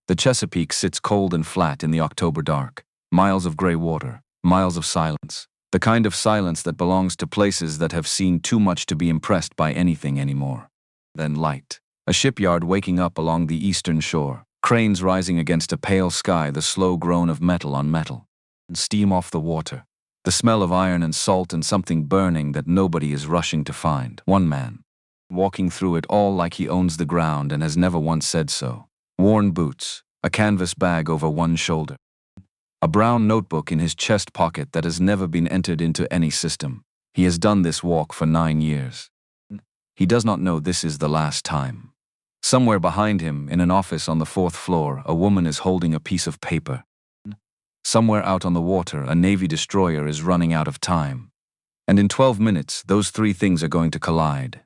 The Chesapeake sits cold and flat in the October dark. Miles of gray water, miles of silence. The kind of silence that belongs to places that have seen too much to be impressed by anything anymore. Then light. A shipyard waking up along the eastern shore. Cranes rising against a pale sky, the slow groan of metal on metal. And steam off the water. The smell of iron and salt and something burning that nobody is rushing to find. One man. Walking through it all like he owns the ground and has never once said so. Worn boots. A canvas bag over one shoulder. A brown notebook in his chest pocket that has never been entered into any system. He has done this walk for 9 years. He does not know this is the last time. Somewhere behind him, in an office on the 4th floor, a woman is holding a piece of paper. Somewhere out on the water, a Navy destroyer is running out of time. And in 12 minutes, those three things are going to collide.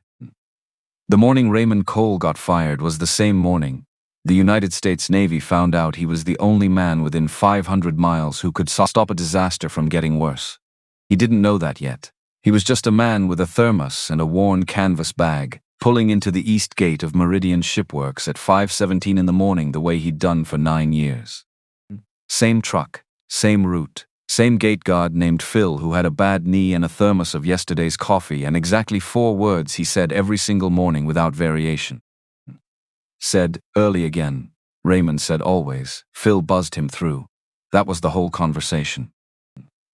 The morning Raymond Cole got fired was the same morning the United States Navy found out he was the only man within 500 miles who could stop a disaster from getting worse. He didn't know that yet. He was just a man with a thermos and a worn canvas bag, pulling into the east gate of Meridian Shipworks at 5:17 in the morning the way he'd done for 9 years. Same truck, same route, same gate guard named Phil who had a bad knee and a thermos of yesterday's coffee and exactly 4 words he said every single morning without variation. Said, early again. Raymond said always. Phil buzzed him through. That was the whole conversation.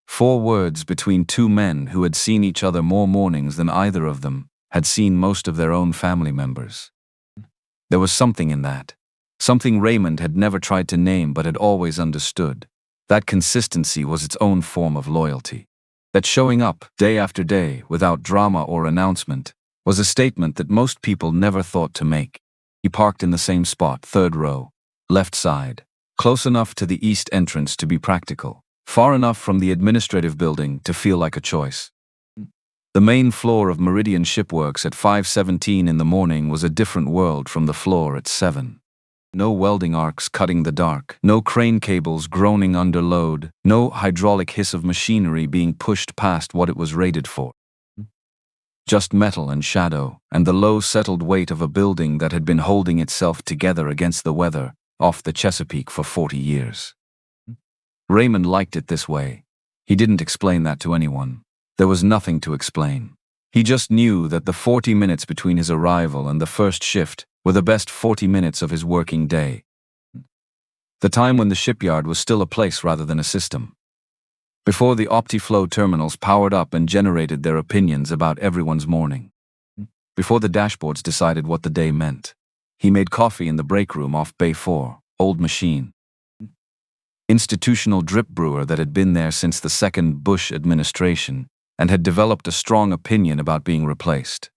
4 words between 2 men who had seen each other more mornings than either of them had seen most of their own family members. There was something in that. Something Raymond had never tried to name but had always understood. That consistency was its own form of loyalty. That showing up, day after day, without drama or announcement, was a statement that most people never thought to make. He parked in the same spot, 3rd row, left side, close enough to the east entrance to be practical, far enough from the administrative building to feel like a choice. The main floor of Meridian Shipworks at 5:17 in the morning was a different world from the floor at 7. No welding arcs cutting the dark, no crane cables groaning under load, no hydraulic hiss of machinery being pushed past what it was rated for. Just metal and shadow, and the low settled weight of a building that had been holding itself together against the weather off the Chesapeake for 40 years. Raymond liked it this way. He didn't explain that to anyone. There was nothing to explain. He just knew that the 40 minutes between his arrival and the first shift were the best 40 minutes of his working day. The time when the shipyard was still a place rather than a system. Before the OptiFlow terminals powered up and generated their opinions about everyone's morning. Before the dashboards decided what the day meant. He made coffee in the break room off Bay 4, old machine. Institutional drip brewer that had been there since the second Bush administration and had developed a strong opinion about being replaced.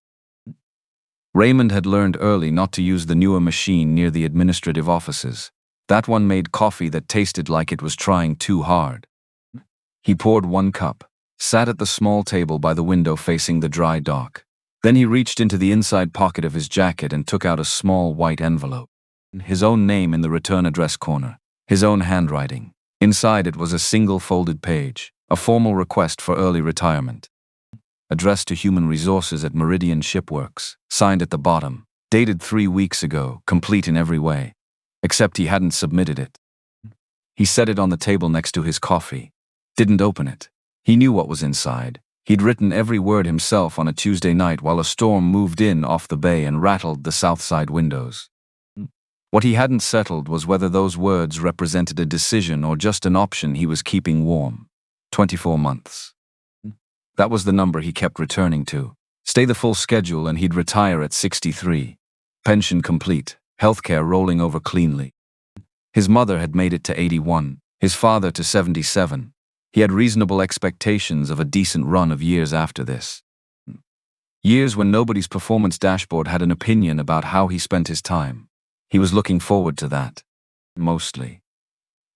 Raymond had learned early not to use the newer machine near the administrative offices. That one made coffee that tasted like it was trying too hard. He poured 1 cup, sat at the small table by the window facing the dry dock. Then he reached into the inside pocket of his jacket and took out a small white envelope. His own name in the return address corner, his own handwriting. Inside it was a single folded page, a formal request for early retirement. Addressed to Human Resources at Meridian Shipworks, signed at the bottom, dated 3 weeks ago, complete in every way. Except he hadn't submitted it. He set it on the table next to his coffee. Didn't open it. He knew what was inside. He'd written every word himself on a Tuesday night while a storm moved in off the bay and rattled the south side windows. What he hadn't settled was whether those words represented a decision or just an option he was keeping warm. 24 months. That was the number he kept returning to. Stay the full schedule and he'd retire at 63. Pension complete, healthcare rolling over cleanly. His mother had made it to 81, his father to 77. He had reasonable expectations of a decent run of years after this. Years when nobody's performance dashboard had an opinion about how he spent his time. He was looking forward to that. Mostly.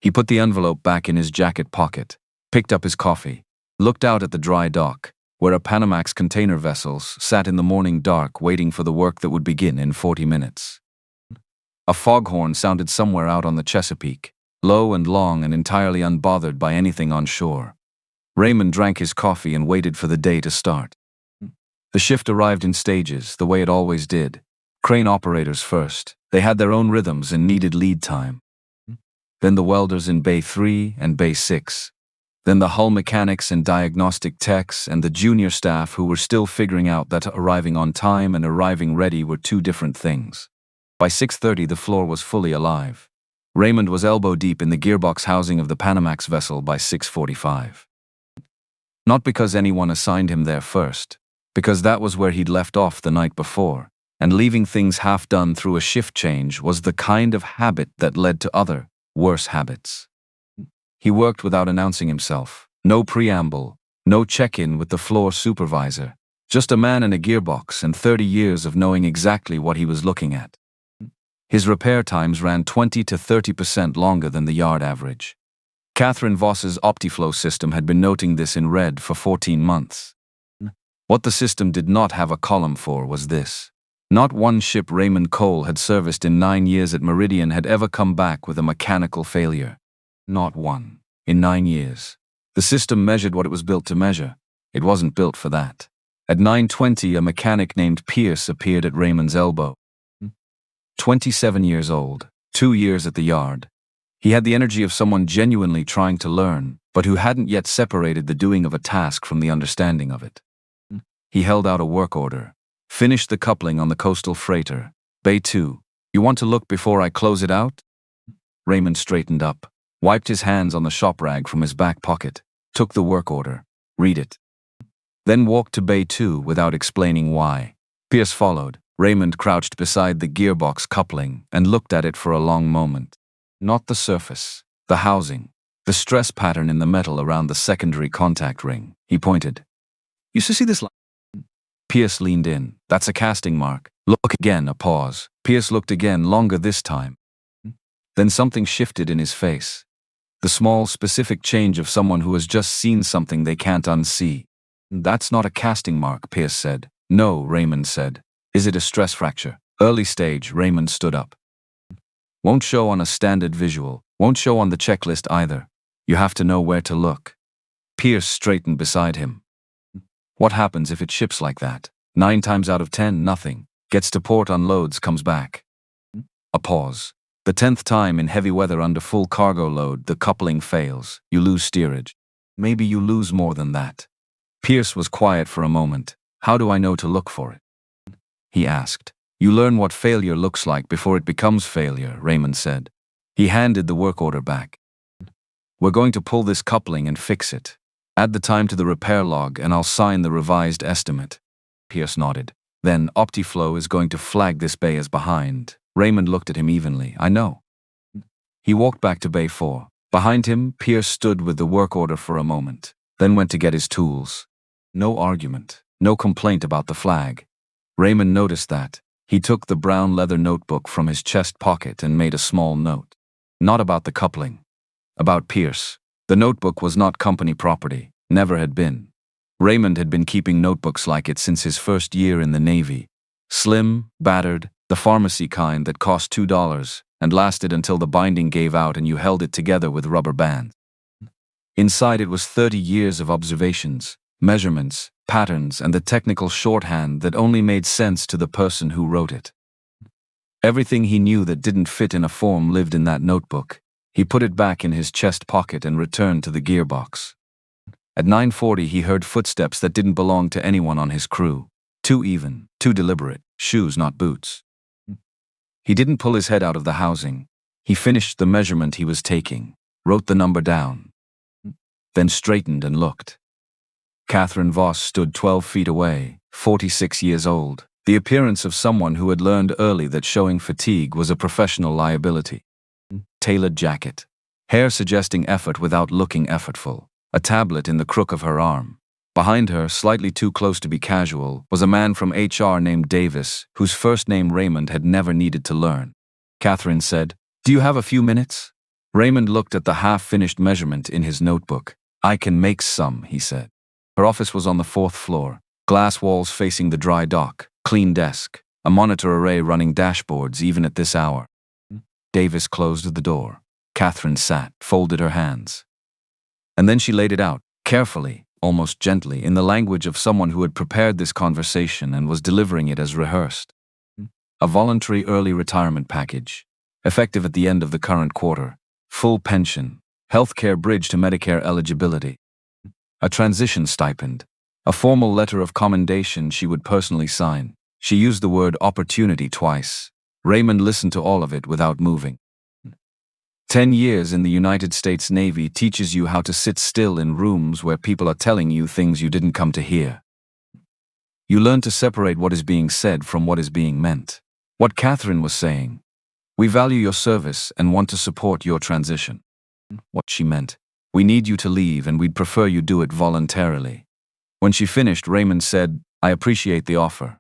He put the envelope back in his jacket pocket, picked up his coffee, looked out at the dry dock, where a Panamax container vessels sat in the morning dark waiting for the work that would begin in 40 minutes. A foghorn sounded somewhere out on the Chesapeake, low and long and entirely unbothered by anything on shore. Raymond drank his coffee and waited for the day to start. The shift arrived in stages, the way it always did. Crane operators first. They had their own rhythms and needed lead time. then the welders in Bay 3 and Bay 6. Then the hull mechanics and diagnostic techs and the junior staff who were still figuring out that arriving on time and arriving ready were two different things. By 6:30 the floor was fully alive. Raymond was elbow-deep in the gearbox housing of the Panamax vessel by 6:45. Not because anyone assigned him there first, because that was where he'd left off the night before, and leaving things half done through a shift change was the kind of habit that led to other, worse habits. He worked without announcing himself. No preamble, no check-in with the floor supervisor. Just a man in a gearbox and 30 years of knowing exactly what he was looking at. His repair times ran 20 to 30% longer than the yard average. Catherine Voss's OptiFlow system had been noting this in red for 14 months. What the system did not have a column for was this. Not one ship Raymond Cole had serviced in 9 years at Meridian had ever come back with a mechanical failure. Not one. In 9 years. The system measured what it was built to measure. It wasn't built for that. At 9:20, a mechanic named Pierce appeared at Raymond's elbow. 27 years old, 2 years at the yard. He had the energy of someone genuinely trying to learn, but who hadn't yet separated the doing of a task from the understanding of it. He held out a work order. Finished the coupling on the coastal freighter. Bay 2. You want to look before I close it out? Raymond straightened up, wiped his hands on the shop rag from his back pocket, took the work order. Read it. Then walked to Bay 2 without explaining why. Pierce followed. Raymond crouched beside the gearbox coupling and looked at it for a long moment. Not the surface, the housing, the stress pattern in the metal around the secondary contact ring. He pointed. You see this line? Pierce leaned in. That's a casting mark. Look again, a pause. Pierce looked again, longer this time. Then something shifted in his face. The small, specific change of someone who has just seen something they can't unsee. That's not a casting mark, Pierce said. No, Raymond said. Is it a stress fracture? Early stage, Raymond stood up. Won't show on a standard visual. Won't show on the checklist either. You have to know where to look. Pierce straightened beside him. What happens if it ships like that? 9 times out of 10, nothing. Gets to port, unloads, comes back. A pause. The 10th time in heavy weather under full cargo load, the coupling fails. You lose steerage. Maybe you lose more than that. Pierce was quiet for a moment. How do I know to look for it? He asked. You learn what failure looks like before it becomes failure, Raymond said. He handed the work order back. We're going to pull this coupling and fix it. Add the time to the repair log and I'll sign the revised estimate. Pierce nodded. Then OptiFlow is going to flag this bay as behind. Raymond looked at him evenly. I know. He walked back to Bay 4. Behind him, Pierce stood with the work order for a moment, then went to get his tools. No argument, no complaint about the flag. Raymond noticed that. He took the brown leather notebook from his chest pocket and made a small note. Not about the coupling. About Pierce. The notebook was not company property, never had been. Raymond had been keeping notebooks like it since his first year in the Navy. Slim, battered, the pharmacy kind that cost $2 and lasted until the binding gave out and you held it together with rubber bands. Inside it was 30 years of observations, measurements, patterns, and the technical shorthand that only made sense to the person who wrote it. Everything he knew that didn't fit in a form lived in that notebook. He put it back in his chest pocket and returned to the gearbox. At 9:40 he heard footsteps that didn't belong to anyone on his crew. Too even, too deliberate, shoes not boots. He didn't pull his head out of the housing. He finished the measurement he was taking, wrote the number down, then straightened and looked. Catherine Voss stood 12 feet away, 46 years old, the appearance of someone who had learned early that showing fatigue was a professional liability. Tailored jacket, hair suggesting effort without looking effortful, a tablet in the crook of her arm. Behind her, slightly too close to be casual, was a man from HR named Davis, whose first name Raymond had never needed to learn. Catherine said, "Do you have a few minutes?" Raymond looked at the half-finished measurement in his notebook. "I can make some," he said. Her office was on the 4th floor, glass walls facing the dry dock, clean desk, a monitor array running dashboards even at this hour. Davis closed the door. Catherine sat, folded her hands. And then she laid it out, carefully, almost gently, in the language of someone who had prepared this conversation and was delivering it as rehearsed. A voluntary early retirement package, effective at the end of the current quarter, full pension, healthcare bridge to Medicare eligibility, a transition stipend, a formal letter of commendation she would personally sign. She used the word opportunity twice. Raymond listened to all of it without moving. 10 years in the United States Navy teaches you how to sit still in rooms where people are telling you things you didn't come to hear. You learn to separate what is being said from what is being meant. What Catherine was saying: "We value your service and want to support your transition." What she meant: "We need you to leave and we'd prefer you do it voluntarily." When she finished, Raymond said, "I appreciate the offer."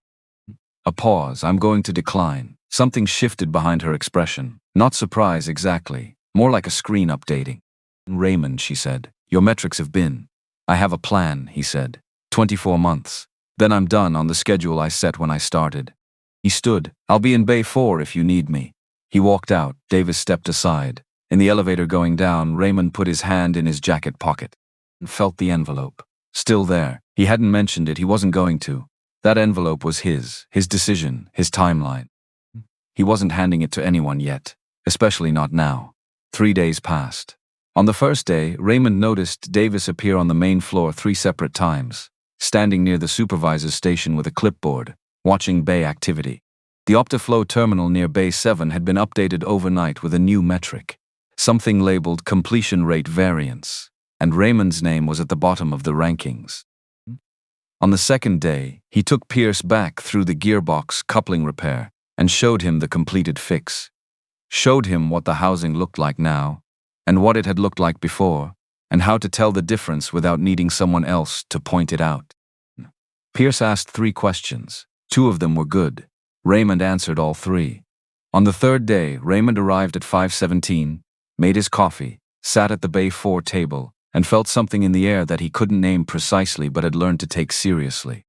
A pause. "I'm going to decline." Something shifted behind her expression. Not surprise exactly, more like a screen updating. "Raymond," she said, "your metrics have been." "I have a plan," he said. 24 months. Then I'm done on the schedule I set when I started." He stood. "I'll be in Bay 4 if you need me." He walked out. Davis stepped aside. In the elevator going down, Raymond put his hand in his jacket pocket and felt the envelope. Still there. He hadn't mentioned it, he wasn't going to. That envelope was his decision, his timeline. He wasn't handing it to anyone yet, especially not now. 3 days passed. On the first day, Raymond noticed Davis appear on the main floor 3 separate times, standing near the supervisor's station with a clipboard, watching bay activity. The Optiflow terminal near Bay 7 had been updated overnight with a new metric, something labeled completion rate variance, and Raymond's name was at the bottom of the rankings. On the second day, he took Pierce back through the gearbox coupling repair and showed him the completed fix. Showed him what the housing looked like now, and what it had looked like before, and how to tell the difference without needing someone else to point it out. Pierce asked 3 questions. 2 of them were good. Raymond answered all 3. On the third day, Raymond arrived at 5:17, made his coffee, sat at the Bay 4 table, and felt something in the air that he couldn't name precisely but had learned to take seriously.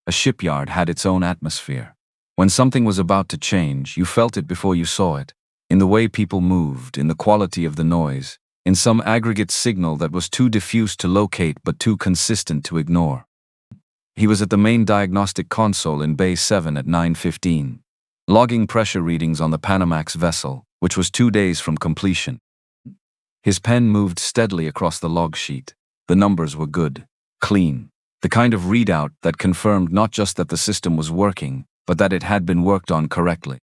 A shipyard had its own atmosphere. When something was about to change, you felt it before you saw it, in the way people moved, in the quality of the noise, in some aggregate signal that was too diffuse to locate but too consistent to ignore. He was at the main diagnostic console in Bay 7 at 9:15, logging pressure readings on the Panamax vessel, which was 2 days from completion. His pen moved steadily across the log sheet. The numbers were good, clean, the kind of readout that confirmed not just that the system was working, but that it had been worked on correctly.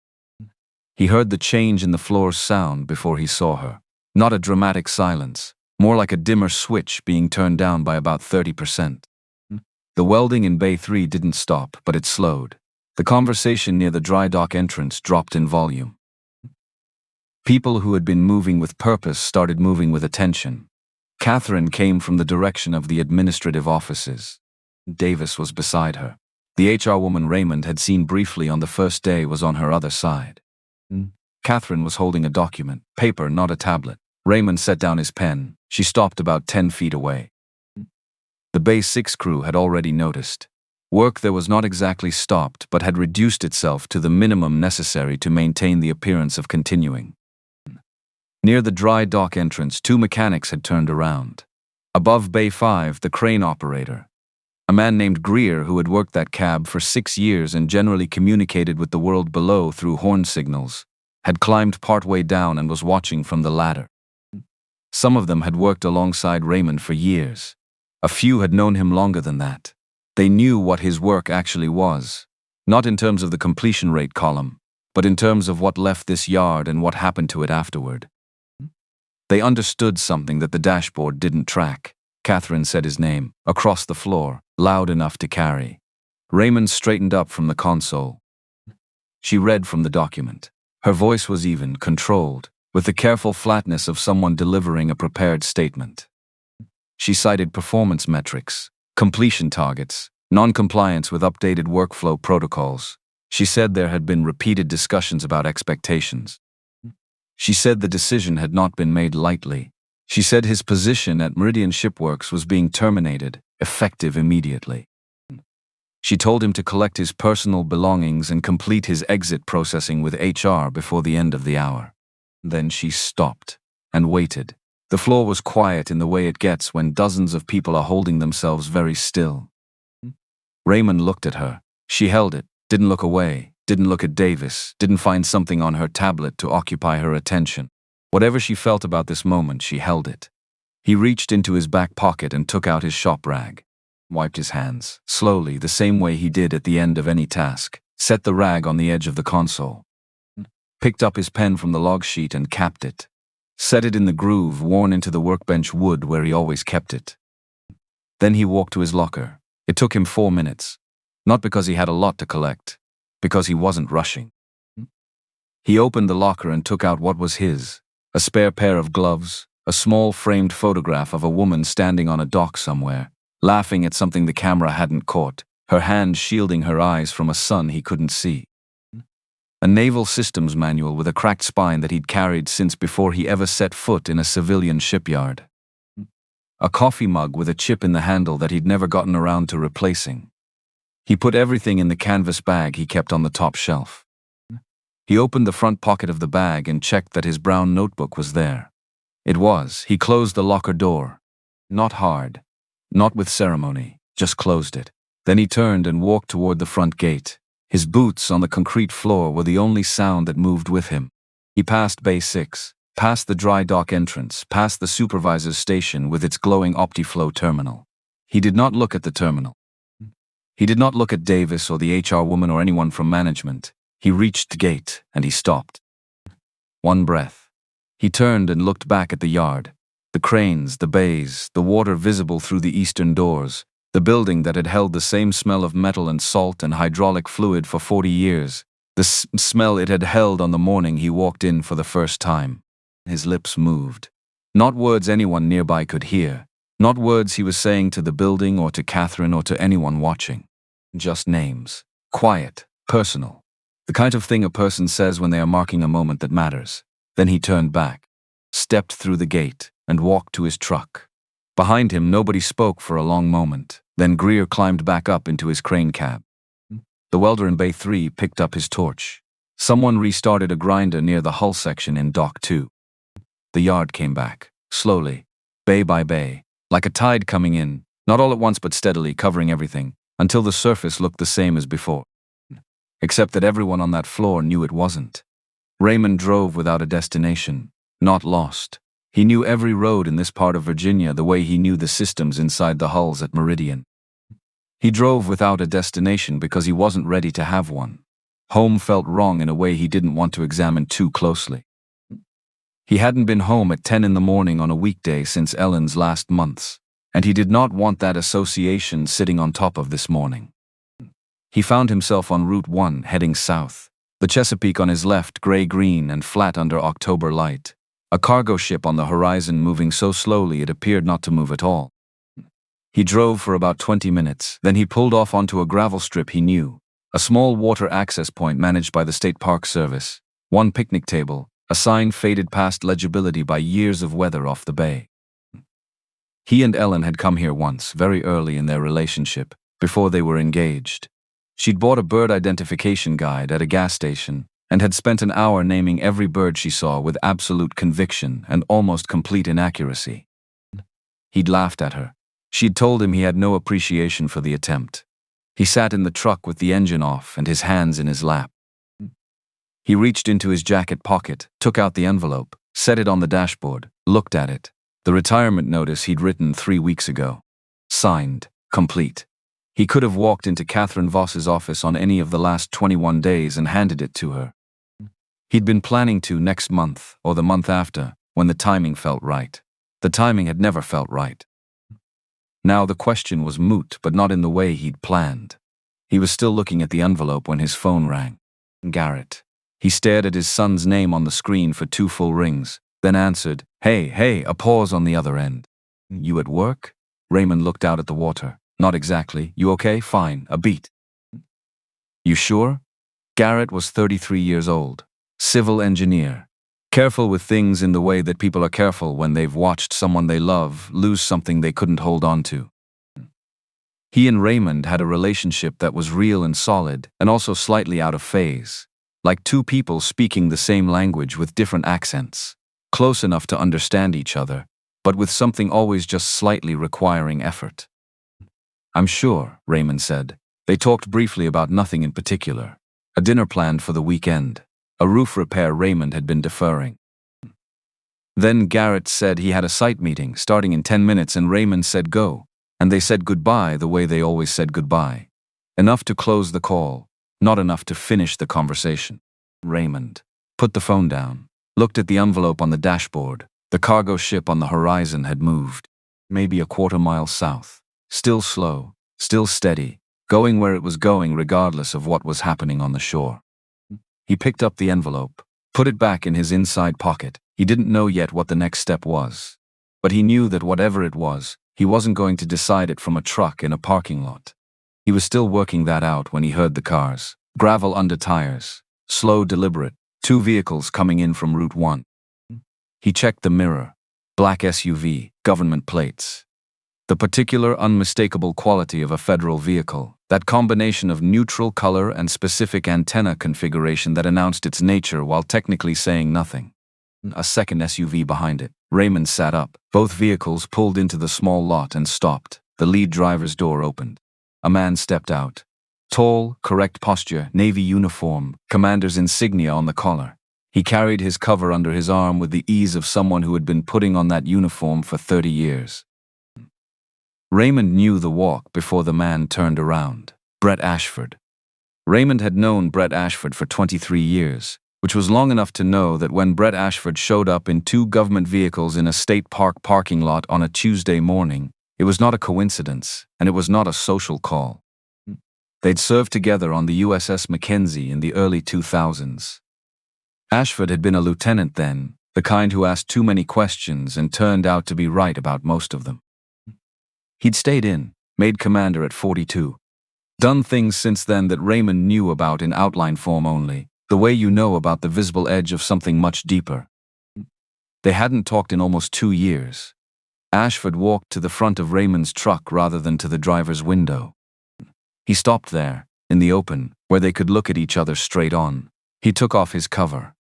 He heard the change in the floor's sound before he saw her. Not a dramatic silence, more like a dimmer switch being turned down by about 30%. The welding in Bay 3 didn't stop, but it slowed. The conversation near the dry dock entrance dropped in volume. People who had been moving with purpose started moving with attention. Catherine came from the direction of the administrative offices. Davis was beside her. The HR woman Raymond had seen briefly on the first day was on her other side. Catherine was holding a document, paper, not a tablet. Raymond set down his pen. She stopped about 10 feet away. The Bay 6 crew had already noticed. Work there was not exactly stopped, but had reduced itself to the minimum necessary to maintain the appearance of continuing. Near the dry dock entrance, 2 mechanics had turned around. Above Bay 5, the crane operator, a man named Greer who had worked that cab for 6 years and generally communicated with the world below through horn signals, had climbed partway down and was watching from the ladder. Some of them had worked alongside Raymond for years. A few had known him longer than that. They knew what his work actually was, not in terms of the completion rate column, but in terms of what left this yard and what happened to it afterward. They understood something that the dashboard didn't track. Catherine said his name, across the floor, loud enough to carry. Raymond straightened up from the console. She read from the document. Her voice was even, controlled, with the careful flatness of someone delivering a prepared statement. She cited performance metrics, completion targets, non-compliance with updated workflow protocols. She said there had been repeated discussions about expectations. She said the decision had not been made lightly. She said his position at Meridian Shipworks was being terminated, effective immediately. She told him to collect his personal belongings and complete his exit processing with HR before the end of the hour. Then she stopped and waited. The floor was quiet in the way it gets when dozens of people are holding themselves very still. Raymond looked at her. She held it, didn't look away, didn't look at Davis, didn't find something on her tablet to occupy her attention. Whatever she felt about this moment, she held it. He reached into his back pocket and took out his shop rag. Wiped his hands, slowly, the same way he did at the end of any task. Set the rag on the edge of the console. Picked up his pen from the log sheet and capped it. Set it in the groove worn into the workbench wood where he always kept it. Then he walked to his locker. It took him 4 minutes. Not because he had a lot to collect, because he wasn't rushing. He opened the locker and took out what was his, a spare pair of gloves, a small framed photograph of a woman standing on a dock somewhere, laughing at something the camera hadn't caught, her hand shielding her eyes from a sun he couldn't see. A naval systems manual with a cracked spine that he'd carried since before he ever set foot in a civilian shipyard. A coffee mug with a chip in the handle that he'd never gotten around to replacing. He put everything in the canvas bag he kept on the top shelf. He opened the front pocket of the bag and checked that his brown notebook was there. It was. He closed the locker door. Not hard. Not with ceremony. Just closed it. Then he turned and walked toward the front gate. His boots on the concrete floor were the only sound that moved with him. He passed Bay 6, past the dry dock entrance, past the supervisor's station with its glowing OptiFlow terminal. He did not look at the terminal. He did not look at Davis or the HR woman or anyone from management. He reached the gate, and he stopped. One breath. He turned and looked back at the yard. The cranes, the bays, the water visible through the eastern doors, the building that had held the same smell of metal and salt and hydraulic fluid for 40 years, the smell it had held on the morning he walked in for the first time. His lips moved. Not words anyone nearby could hear. Not words he was saying to the building or to Catherine or to anyone watching. Just names. Quiet. Personal. The kind of thing a person says when they are marking a moment that matters. Then he turned back, stepped through the gate, and walked to his truck. Behind him, nobody spoke for a long moment. Then Greer climbed back up into his crane cab. The welder in Bay 3 picked up his torch. Someone restarted a grinder near the hull section in Dock 2. The yard came back, slowly, bay by bay, like a tide coming in, not all at once but steadily covering everything, until the surface looked the same as before. Except that everyone on that floor knew it wasn't. Raymond drove without a destination, not lost. He knew every road in this part of Virginia the way he knew the systems inside the hulls at Meridian. He drove without a destination because he wasn't ready to have one. Home felt wrong in a way he didn't want to examine too closely. He hadn't been home at 10 in the morning on a weekday since Ellen's last months, and he did not want that association sitting on top of this morning. He found himself on Route 1 heading south, the Chesapeake on his left gray-green and flat under October light. A cargo ship on the horizon moving so slowly it appeared not to move at all. He drove for about 20 minutes, then he pulled off onto a gravel strip he knew, a small water access point managed by the State Park Service, one picnic table, a sign faded past legibility by years of weather off the bay. He and Ellen had come here once, very early in their relationship, before they were engaged. She'd bought a bird identification guide at a gas station, and had spent an hour naming every bird she saw with absolute conviction and almost complete inaccuracy. He'd laughed at her. She'd told him he had no appreciation for the attempt. He sat in the truck with the engine off and his hands in his lap. He reached into his jacket pocket, took out the envelope, set it on the dashboard, looked at it. The retirement notice he'd written 3 weeks ago. Signed, complete. He could have walked into Catherine Voss's office on any of the last 21 days and handed it to her. He'd been planning to next month or the month after, when the timing felt right. The timing had never felt right. Now the question was moot, but not in the way he'd planned. He was still looking at the envelope when his phone rang. Garrett. He stared at his son's name on the screen for 2 full rings, then answered, Hey, a pause on the other end. You at work? Raymond looked out at the water. Not exactly. You okay? Fine. A beat. You sure? Garrett was 33 years old. Civil engineer. Careful with things in the way that people are careful when they've watched someone they love lose something they couldn't hold on to. He and Raymond had a relationship that was real and solid, and also slightly out of phase. Like 2 people speaking the same language with different accents. Close enough to understand each other, but with something always just slightly requiring effort. I'm sure, Raymond said. They talked briefly about nothing in particular. A dinner planned for the weekend. A roof repair Raymond had been deferring. Then Garrett said he had a site meeting starting in 10 minutes and Raymond said go. And they said goodbye the way they always said goodbye. Enough to close the call, not enough to finish the conversation. Raymond put the phone down, looked at the envelope on the dashboard. The cargo ship on the horizon had moved, maybe a quarter-mile south. Still slow, still steady, going where it was going regardless of what was happening on the shore. He picked up the envelope, put it back in his inside pocket. He didn't know yet what the next step was. But he knew that whatever it was, he wasn't going to decide it from a truck in a parking lot. He was still working that out when he heard the cars. Gravel under tires. Slow, deliberate. 2 vehicles coming in from Route 1. He checked the mirror. Black SUV, government plates. The particular unmistakable quality of a federal vehicle, that combination of neutral color and specific antenna configuration that announced its nature while technically saying nothing. A second SUV behind it. Raymond sat up. Both vehicles pulled into the small lot and stopped. The lead driver's door opened. A man stepped out. Tall, correct posture, Navy uniform, commander's insignia on the collar. He carried his cover under his arm with the ease of someone who had been putting on that uniform for 30 years. Raymond knew the walk before the man turned around. Brett Ashford. Raymond had known Brett Ashford for 23 years, which was long enough to know that when Brett Ashford showed up in 2 government vehicles in a state park parking lot on a Tuesday morning, it was not a coincidence, and it was not a social call. They'd served together on the USS Mackenzie in the early 2000s. Ashford had been a lieutenant then, the kind who asked too many questions and turned out to be right about most of them. He'd stayed in, made commander at 42. Done things since then that Raymond knew about in outline form only, the way you know about the visible edge of something much deeper. They hadn't talked in almost 2 years. Ashford walked to the front of Raymond's truck rather than to the driver's window. He stopped there, in the open, where they could look at each other straight on. He took off his cover.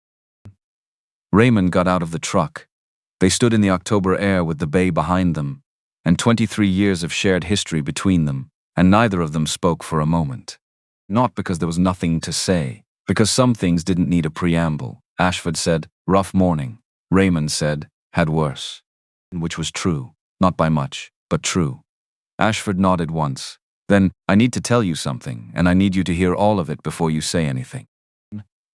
Raymond got out of the truck. They stood in the October air with the bay behind them, and 23 years of shared history between them, and neither of them spoke for a moment. Not because there was nothing to say, because some things didn't need a preamble. Ashford said, "Rough morning." Raymond said, "Had worse." Which was true, not by much, but true. Ashford nodded once. Then, "I need to tell you something, and I need you to hear all of it before you say anything."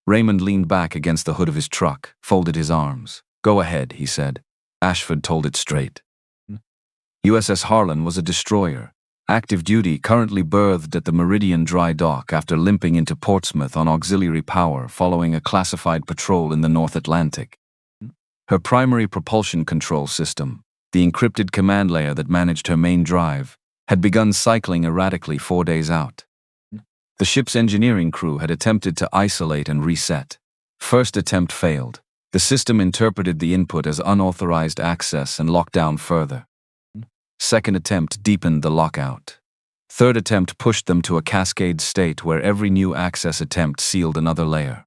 Raymond leaned back against the hood of his truck, folded his arms. "Go ahead," he said. Ashford told it straight. USS Harlan was a destroyer, active duty, currently berthed at the Meridian Dry Dock after limping into Portsmouth on auxiliary power following a classified patrol in the North Atlantic. Her primary propulsion control system, the encrypted command layer that managed her main drive, had begun cycling erratically 4 days out. The ship's engineering crew had attempted to isolate and reset. First attempt failed. The system interpreted the input as unauthorized access and locked down further. Second attempt deepened the lockout. Third attempt pushed them to a cascade state where every new access attempt sealed another layer.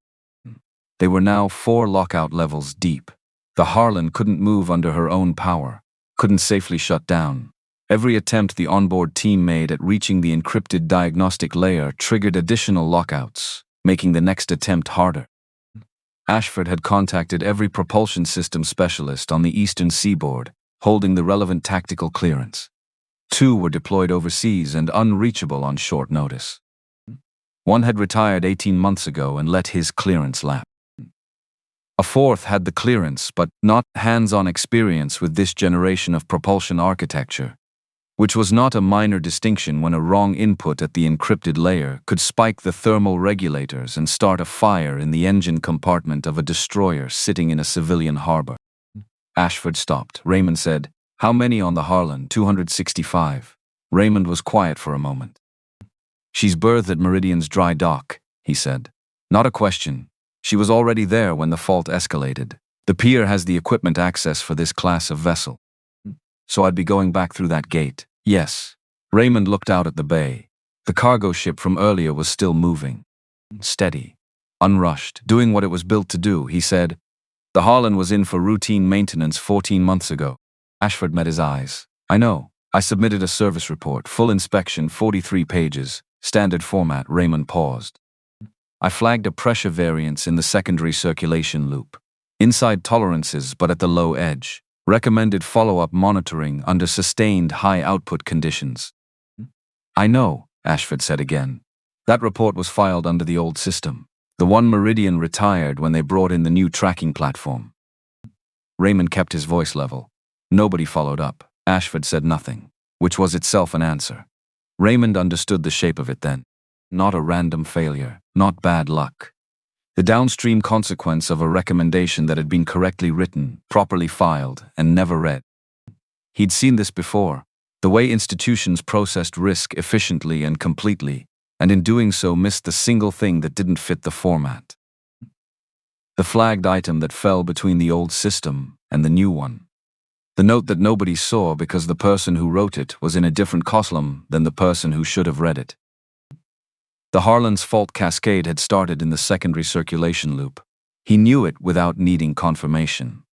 They were now 4 lockout levels deep. The Harlan couldn't move under her own power, couldn't safely shut down. Every attempt the onboard team made at reaching the encrypted diagnostic layer triggered additional lockouts, making the next attempt harder. Ashford had contacted every propulsion system specialist on the eastern seaboard, holding the relevant tactical clearance. 2 were deployed overseas and unreachable on short notice. 1 had retired 18 months ago and let his clearance lapse. A 4th had the clearance but not hands-on experience with this generation of propulsion architecture, which was not a minor distinction when a wrong input at the encrypted layer could spike the thermal regulators and start a fire in the engine compartment of a destroyer sitting in a civilian harbor. Ashford stopped. Raymond said, "How many on the Harlan?" 265. Raymond was quiet for a moment. "She's berthed at Meridian's dry dock," he said. "Not a question. She was already there when the fault escalated. The pier has the equipment access for this class of vessel. So I'd be going back through that gate." "Yes." Raymond looked out at the bay. The cargo ship from earlier was still moving. Steady, unrushed, doing what it was built to do, he said. "The Harlan was in for routine maintenance 14 months ago." Ashford met his eyes. "I know. I submitted a service report, full inspection, 43 pages, standard format." Raymond paused. "I flagged a pressure variance in the secondary circulation loop. Inside tolerances but at the low edge. Recommended follow-up monitoring under sustained high-output conditions. I know, Ashford said again. That report was filed under the old system. The one Meridian retired when they brought in the new tracking platform. Raymond kept his voice level. Nobody followed up. Ashford said nothing, which was itself an answer. Raymond understood the shape of it then. Not a random failure, not bad luck. The downstream consequence of a recommendation that had been correctly written, properly filed, and never read. He'd seen this before, the way institutions processed risk efficiently and completely, and in doing so missed the single thing that didn't fit the format. The flagged item that fell between the old system and the new one. The note that nobody saw because the person who wrote it was in a different column than the person who should have read it. The Harlan's fault cascade had started in the secondary circulation loop. He knew it without needing confirmation.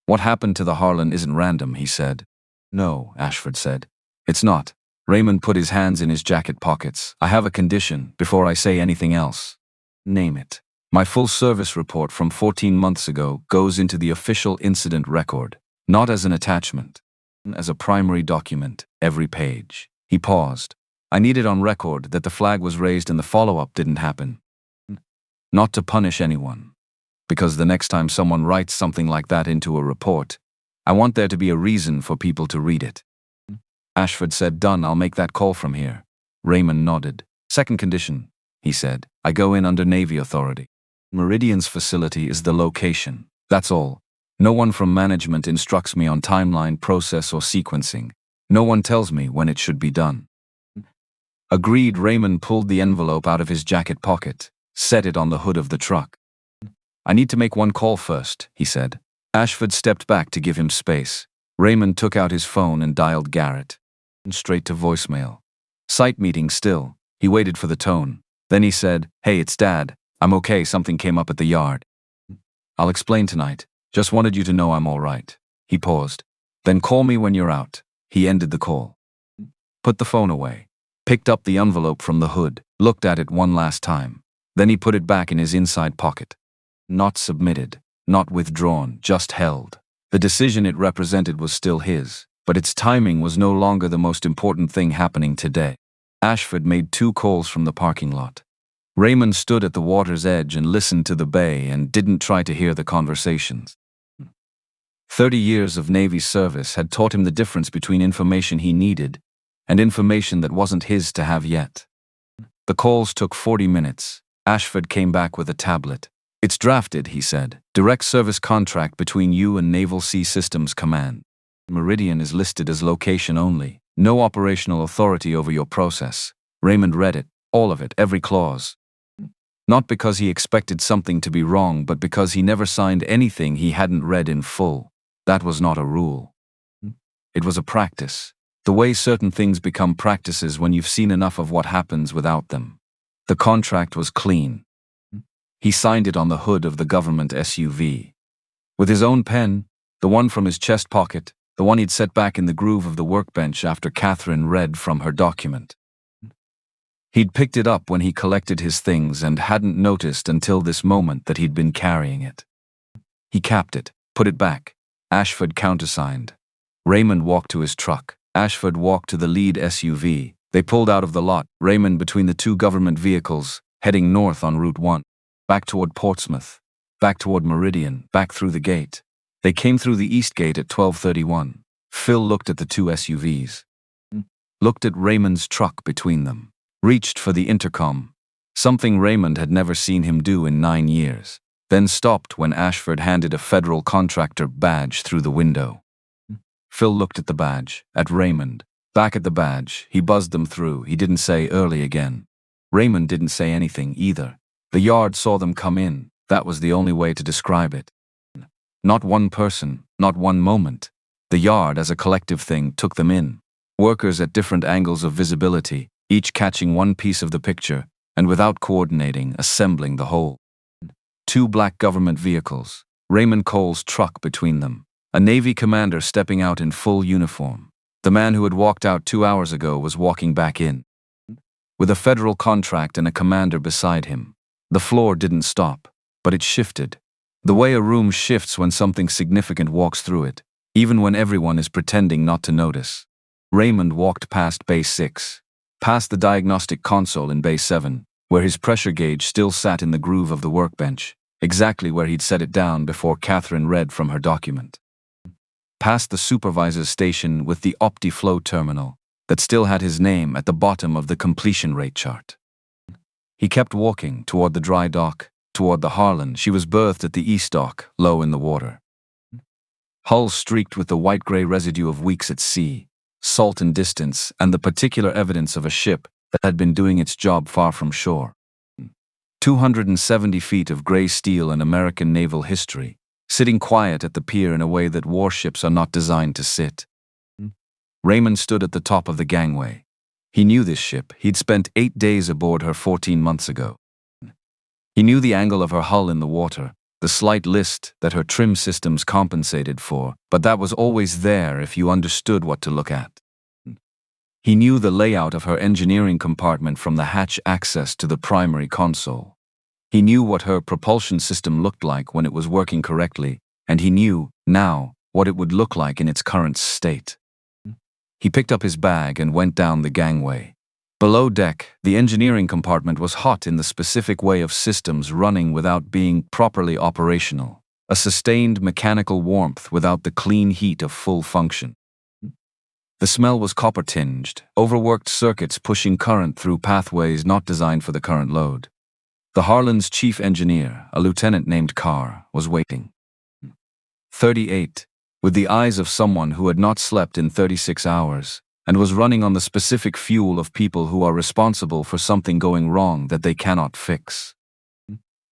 What happened to the Harlan isn't random, he said. No, Ashford said. It's not. Raymond put his hands in his jacket pockets. I have a condition before I say anything else. Name it. My full service report from 14 months ago goes into the official incident record, not as an attachment, as a primary document, every page. He paused. I need it on record that the flag was raised and the follow-up didn't happen. Not to punish anyone. Because the next time someone writes something like that into a report, I want there to be a reason for people to read it. Ashford said, done, I'll make that call from here. Raymond nodded. Second condition, he said, I go in under Navy authority. Meridian's facility is the location. That's all. No one from management instructs me on timeline, process, or sequencing. No one tells me when it should be done. Agreed. Raymond pulled the envelope out of his jacket pocket, set it on the hood of the truck. I need to make one call first, he said. Ashford stepped back to give him space. Raymond took out his phone and dialed Garrett. Straight to voicemail. Site meeting still. He waited for the tone. Then he said, Hey, it's Dad. I'm okay, something came up at the yard. I'll explain tonight. Just wanted you to know I'm all right. He paused. Then call me when you're out. He ended the call. Put the phone away. Picked up the envelope from the hood, looked at it one last time. Then he put it back in his inside pocket. Not submitted, not withdrawn, just held. The decision it represented was still his, but its timing was no longer the most important thing happening today. Ashford made 2 calls from the parking lot. Raymond stood at the water's edge and listened to the bay and didn't try to hear the conversations. 30 years of Navy service had taught him the difference between information he needed and information that wasn't his to have yet. The calls took 40 minutes. Ashford came back with a tablet. It's drafted, he said. Direct service contract between you and Naval Sea Systems Command. Meridian is listed as location only. No operational authority over your process. Raymond read it, all of it, every clause. Not because he expected something to be wrong, but because he never signed anything he hadn't read in full. That was not a rule. It was a practice. The way certain things become practices when you've seen enough of what happens without them. The contract was clean. He signed it on the hood of the government SUV. With his own pen, the one from his chest pocket, the one he'd set back in the groove of the workbench after Catherine read from her document. He'd picked it up when he collected his things and hadn't noticed until this moment that he'd been carrying it. He capped it, put it back. Ashford countersigned. Raymond walked to his truck. Ashford walked to the lead SUV. They pulled out of the lot, Raymond between the 2 government vehicles, heading north on Route 1. Back toward Portsmouth. Back toward Meridian. Back through the gate. They came through the east gate at 12:31. Phil looked at the 2 SUVs. Looked at Raymond's truck between them. Reached for the intercom. Something Raymond had never seen him do in 9 years. Then stopped when Ashford handed a federal contractor badge through the window. Phil looked at the badge, at Raymond. Back at the badge, he buzzed them through. He didn't say early again. Raymond didn't say anything either. The yard saw them come in. That was the only way to describe it. Not one person, not one moment. The yard as a collective thing took them in. Workers at different angles of visibility, each catching one piece of the picture, and without coordinating, assembling the whole. 2 black government vehicles. Raymond Cole's truck between them. A Navy commander stepping out in full uniform. The man who had walked out 2 hours ago was walking back in. With a federal contract and a commander beside him. The floor didn't stop, but it shifted. The way a room shifts when something significant walks through it, even when everyone is pretending not to notice. Raymond walked past Bay 6, past the diagnostic console in Bay 7, where his pressure gauge still sat in the groove of the workbench, exactly where he'd set it down before Catherine read from her document. Past the supervisor's station with the OptiFlow terminal that still had his name at the bottom of the completion rate chart. He kept walking toward the dry dock, toward the Harlan. She was berthed at the east dock, low in the water. Hull streaked with the white-gray residue of weeks at sea, salt and distance, and the particular evidence of a ship that had been doing its job far from shore. 270 feet of gray steel in American naval history, sitting quiet at the pier in a way that warships are not designed to sit. Raymond stood at the top of the gangway. He knew this ship. He'd spent 8 days aboard her 14 months ago. He knew the angle of her hull in the water, the slight list that her trim systems compensated for, but that was always there if you understood what to look at. He knew the layout of her engineering compartment from the hatch access to the primary console. He knew what her propulsion system looked like when it was working correctly, and he knew, now, what it would look like in its current state. He picked up his bag and went down the gangway. Below deck, the engineering compartment was hot in the specific way of systems running without being properly operational, a sustained mechanical warmth without the clean heat of full function. The smell was copper-tinged, overworked circuits pushing current through pathways not designed for the current load. The Harlan's chief engineer, a lieutenant named Carr, was waiting. 38, with the eyes of someone who had not slept in 36 hours, and was running on the specific fuel of people who are responsible for something going wrong that they cannot fix.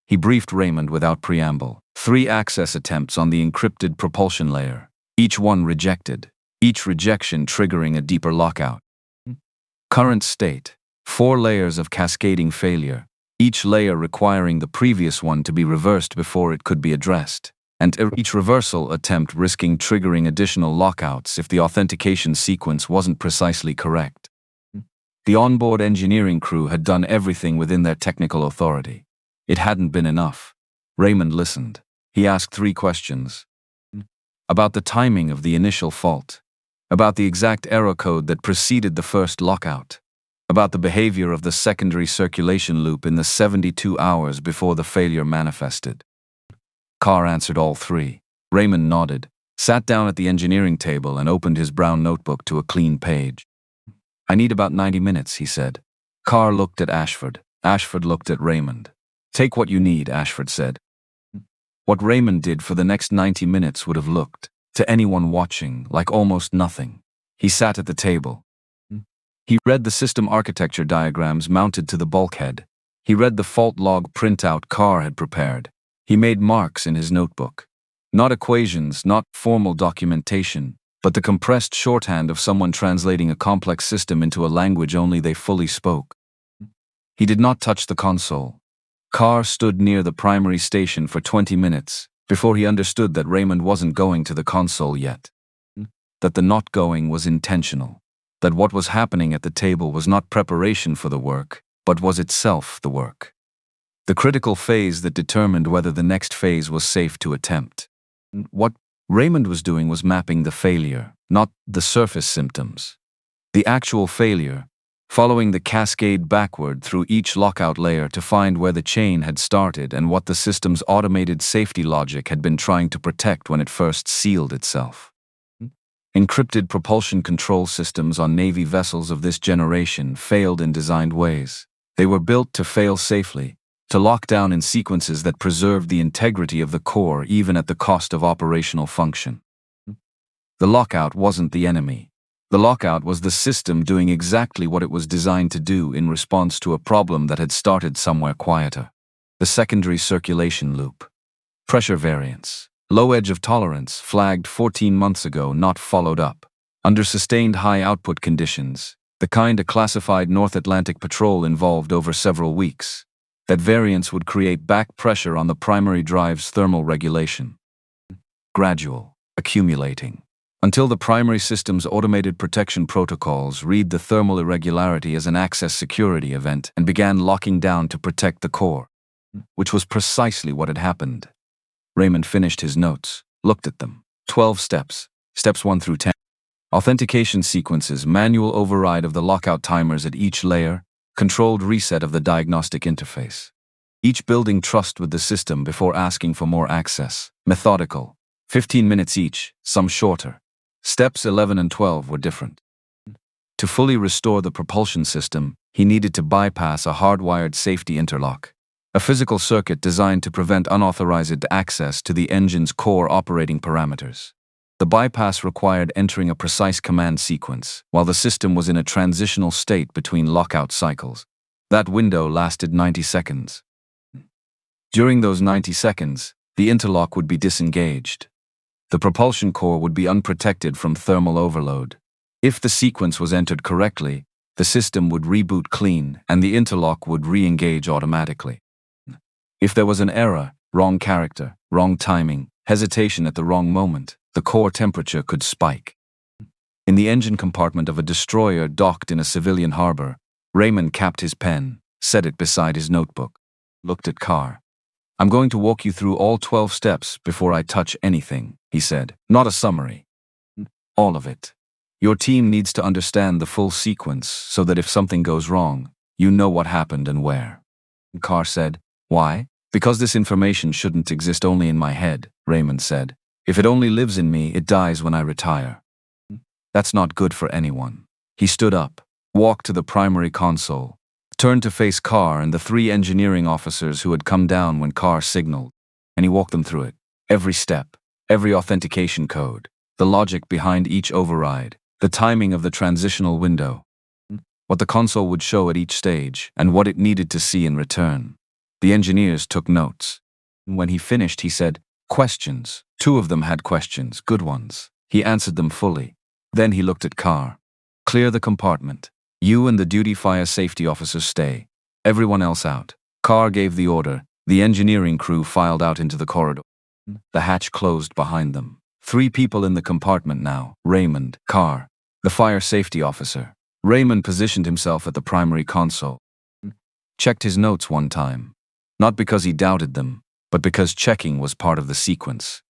He briefed Raymond without preamble. 3 access attempts on the encrypted propulsion layer, each one rejected, each rejection triggering a deeper lockout. Current state, 4 layers of cascading failure, each layer requiring the previous one to be reversed before it could be addressed, and each reversal attempt risking triggering additional lockouts if the authentication sequence wasn't precisely correct. The onboard engineering crew had done everything within their technical authority. It hadn't been enough. Raymond listened. He asked 3 questions. About the timing of the initial fault. About the exact error code that preceded the first lockout. About the behavior of the secondary circulation loop in the 72 hours before the failure manifested. Carr answered all 3. Raymond nodded, sat down at the engineering table and opened his brown notebook to a clean page. I need about 90 minutes, he said. Carr looked at Ashford. Ashford looked at Raymond. Take what you need, Ashford said. What Raymond did for the next 90 minutes would have looked, to anyone watching, like almost nothing. He sat at the table. He read the system architecture diagrams mounted to the bulkhead. He read the fault log printout Carr had prepared. He made marks in his notebook. Not equations, not formal documentation, but the compressed shorthand of someone translating a complex system into a language only they fully spoke. He did not touch the console. Carr stood near the primary station for 20 minutes before he understood that Raymond wasn't going to the console yet. That the not going was intentional. That what was happening at the table was not preparation for the work, but was itself the work. The critical phase that determined whether the next phase was safe to attempt. What Raymond was doing was mapping the failure, not the surface symptoms. The actual failure, following the cascade backward through each lockout layer to find where the chain had started and what the system's automated safety logic had been trying to protect when it first sealed itself. Encrypted propulsion control systems on Navy vessels of this generation failed in designed ways. They were built to fail safely, to lock down in sequences that preserved the integrity of the core even at the cost of operational function. The lockout wasn't the enemy. The lockout was the system doing exactly what it was designed to do in response to a problem that had started somewhere quieter. The secondary circulation loop. Pressure variance. Low edge of tolerance, flagged 14 months ago, not followed up. Under sustained high output conditions, the kind a classified North Atlantic patrol involved over several weeks. That variance would create back pressure on the primary drive's thermal regulation. Gradual, accumulating, until the primary system's automated protection protocols read the thermal irregularity as an access security event and began locking down to protect the core, which was precisely what had happened. Raymond finished his notes, looked at them. 12 steps. Steps 1 through 10. Authentication sequences, manual override of the lockout timers at each layer, controlled reset of the diagnostic interface. Each building trust with the system before asking for more access. Methodical. 15 minutes each, some shorter. Steps 11 and 12 were different. To fully restore the propulsion system, he needed to bypass a hardwired safety interlock, a physical circuit designed to prevent unauthorized access to the engine's core operating parameters. The bypass required entering a precise command sequence, while the system was in a transitional state between lockout cycles. That window lasted 90 seconds. During those 90 seconds, the interlock would be disengaged. The propulsion core would be unprotected from thermal overload. If the sequence was entered correctly, the system would reboot clean and the interlock would re-engage automatically. If there was an error, wrong character, wrong timing, hesitation at the wrong moment, the core temperature could spike. In the engine compartment of a destroyer docked in a civilian harbor, Raymond capped his pen, set it beside his notebook, looked at Carr. "I'm going to walk you through all 12 steps before I touch anything," he said. "Not a summary. All of it. Your team needs to understand the full sequence so that if something goes wrong, you know what happened and where." Carr said. "Why?" "Because this information shouldn't exist only in my head," Raymond said. "If it only lives in me, it dies when I retire. That's not good for anyone." He stood up, walked to the primary console, turned to face Carr and the 3 engineering officers who had come down when Carr signaled, and he walked them through it. Every step, every authentication code, the logic behind each override, the timing of the transitional window, what the console would show at each stage, and what it needed to see in return. The engineers took notes. When he finished, he said, "Questions." 2 of them had questions, good ones. He answered them fully. Then he looked at Carr. "Clear the compartment. You and the duty fire safety officers stay. Everyone else out." Carr gave the order. The engineering crew filed out into the corridor. The hatch closed behind them. 3 people in the compartment now: Raymond, Carr, the fire safety officer. Raymond positioned himself at the primary console. Checked his notes one time. Not because he doubted them, but because checking was part of the sequence.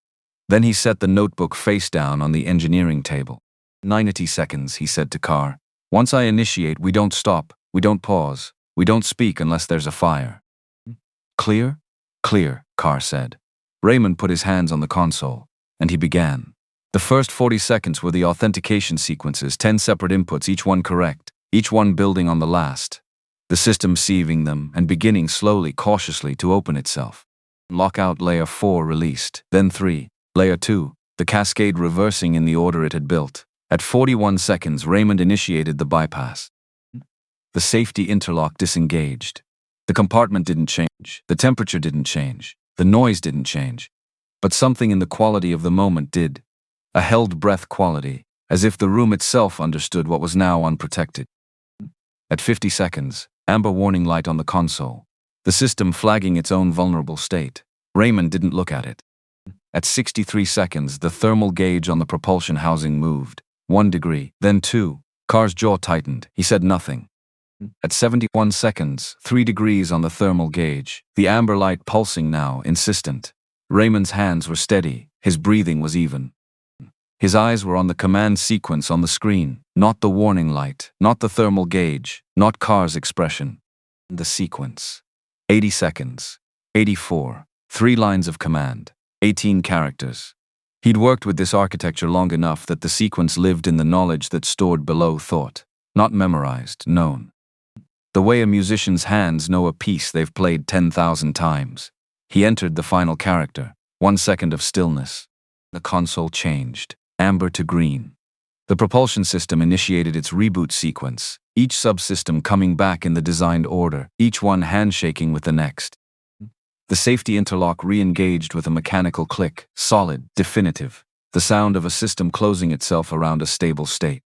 Then he set the notebook face down on the engineering table. 90 seconds, he said to Carr. "Once I initiate, we don't stop, we don't pause, we don't speak unless there's a fire." "Clear?" "Clear," Carr said. Raymond put his hands on the console, and he began. The first 40 seconds were the authentication sequences, 10 separate inputs, each one correct, each one building on the last. The system sieving them and beginning slowly, cautiously to open itself. Lockout layer 4 released, then 3, layer 2, the cascade reversing in the order it had built. At 41 seconds, Raymond initiated the bypass. The safety interlock disengaged. The compartment didn't change, the temperature didn't change, the noise didn't change. But something in the quality of the moment did. A held breath quality, as if the room itself understood what was now unprotected. At 50 seconds, amber warning light on the console. The system flagging its own vulnerable state. Raymond didn't look at it. At 63 seconds, the thermal gauge on the propulsion housing moved. 1 degree, then 2. Carr's jaw tightened. He said nothing. At 71 seconds, 3 degrees on the thermal gauge. The amber light pulsing now, insistent. Raymond's hands were steady. His breathing was even. His eyes were on the command sequence on the screen, not the warning light, not the thermal gauge, not Carr's expression. The sequence. 80 seconds. 84. 3 lines of command. 18 characters. He'd worked with this architecture long enough that the sequence lived in the knowledge that stored below thought, not memorized, known. The way a musician's hands know a piece they've played 10,000 times. He entered the final character. 1 second of stillness. The console changed, amber to green. The propulsion system initiated its reboot sequence, each subsystem coming back in the designed order, each one handshaking with the next. The safety interlock re-engaged with a mechanical click, solid, definitive, the sound of a system closing itself around a stable state.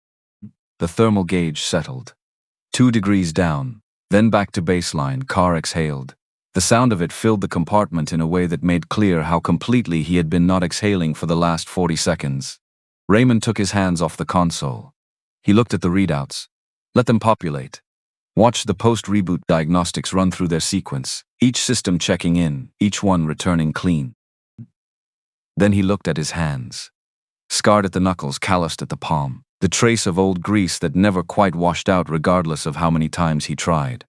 The thermal gauge settled. 2 degrees down, then back to baseline. Carr exhaled. The sound of it filled the compartment in a way that made clear how completely he had been not exhaling for the last 40 seconds. Raymond took his hands off the console. He looked at the readouts. Let them populate. Watch the post-reboot diagnostics run through their sequence, each system checking in, each one returning clean. Then he looked at his hands. Scarred at the knuckles, calloused at the palm. The trace of old grease that never quite washed out regardless of how many times he tried.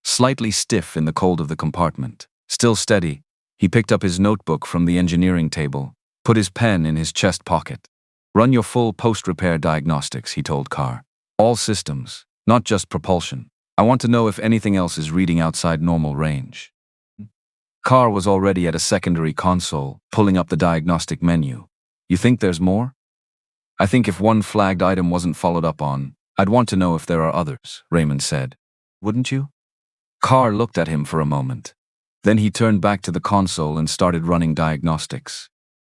Slightly stiff in the cold of the compartment. Still steady, he picked up his notebook from the engineering table, put his pen in his chest pocket. Run your full post-repair diagnostics, he told Carr. All systems, not just propulsion. I want to know if anything else is reading outside normal range. Carr was already at a secondary console, pulling up the diagnostic menu. You think there's more? I think if one flagged item wasn't followed up on, I'd want to know if there are others, Raymond said. Wouldn't you? Carr looked at him for a moment. Then he turned back to the console and started running diagnostics.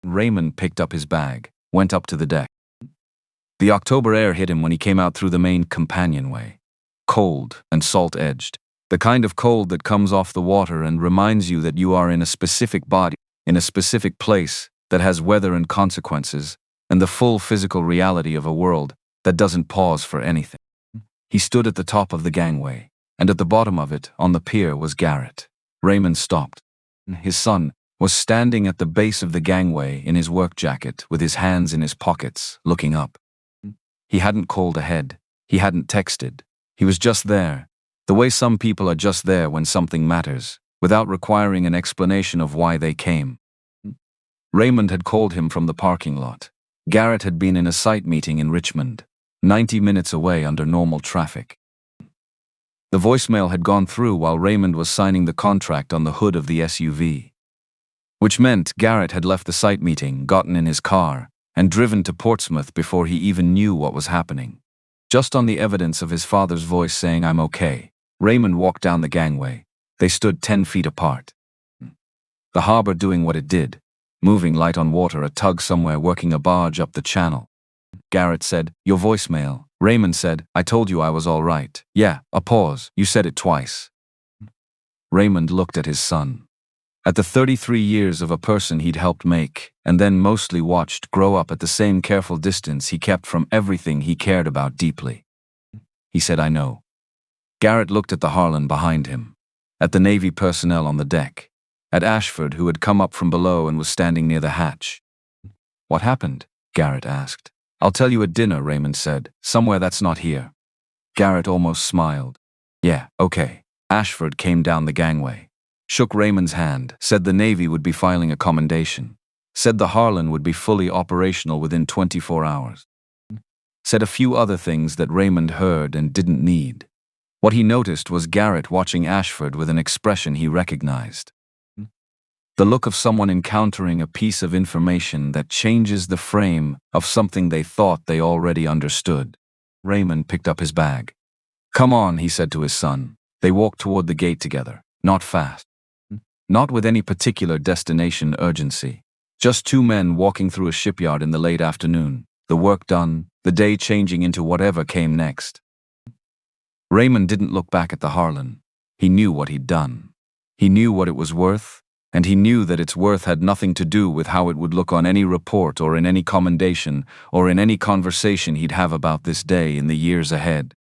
Raymond picked up his bag, went up to the deck. The October air hit him when he came out through the main companionway. Cold and salt-edged. The kind of cold that comes off the water and reminds you that you are in a specific body, in a specific place that has weather and consequences, and the full physical reality of a world that doesn't pause for anything. He stood at the top of the gangway, and at the bottom of it, on the pier, was Garrett. Raymond stopped. His son was standing at the base of the gangway in his work jacket with his hands in his pockets, looking up. He hadn't called ahead. He hadn't texted. He was just there, the way some people are just there when something matters, without requiring an explanation of why they came. Raymond had called him from the parking lot. Garrett had been in a site meeting in Richmond, 90 minutes away under normal traffic. The voicemail had gone through while Raymond was signing the contract on the hood of the SUV. Which meant Garrett had left the site meeting, gotten in his car, and driven to Portsmouth before he even knew what was happening. Just on the evidence of his father's voice saying, "I'm okay," Raymond walked down the gangway. They stood 10 feet apart. The harbor doing what it did, moving light on water, a tug somewhere working a barge up the channel. Garrett said, "Your voicemail." Raymond said, "I told you I was all right." Yeah, a pause. "You said it twice." Raymond looked at his son. At the 33 years of a person he'd helped make, and then mostly watched grow up at the same careful distance he kept from everything he cared about deeply. He said, "I know." Garrett looked at the Harlan behind him, at the Navy personnel on the deck, at Ashford, who had come up from below and was standing near the hatch. "What happened?" Garrett asked. "I'll tell you at dinner," Raymond said. "Somewhere that's not here." Garrett almost smiled. "Yeah, okay." Ashford came down the gangway, shook Raymond's hand, said the Navy would be filing a commendation, said the Harlan would be fully operational within 24 hours. Said a few other things that Raymond heard and didn't need. What he noticed was Garrett watching Ashford with an expression he recognized. The look of someone encountering a piece of information that changes the frame of something they thought they already understood. Raymond picked up his bag. "Come on," he said to his son. They walked toward the gate together, not fast. Not with any particular destination urgency. Just two men walking through a shipyard in the late afternoon, the work done, the day changing into whatever came next. Raymond didn't look back at the Harlan. He knew what he'd done. He knew what it was worth, and he knew that its worth had nothing to do with how it would look on any report or in any commendation or in any conversation he'd have about this day in the years ahead.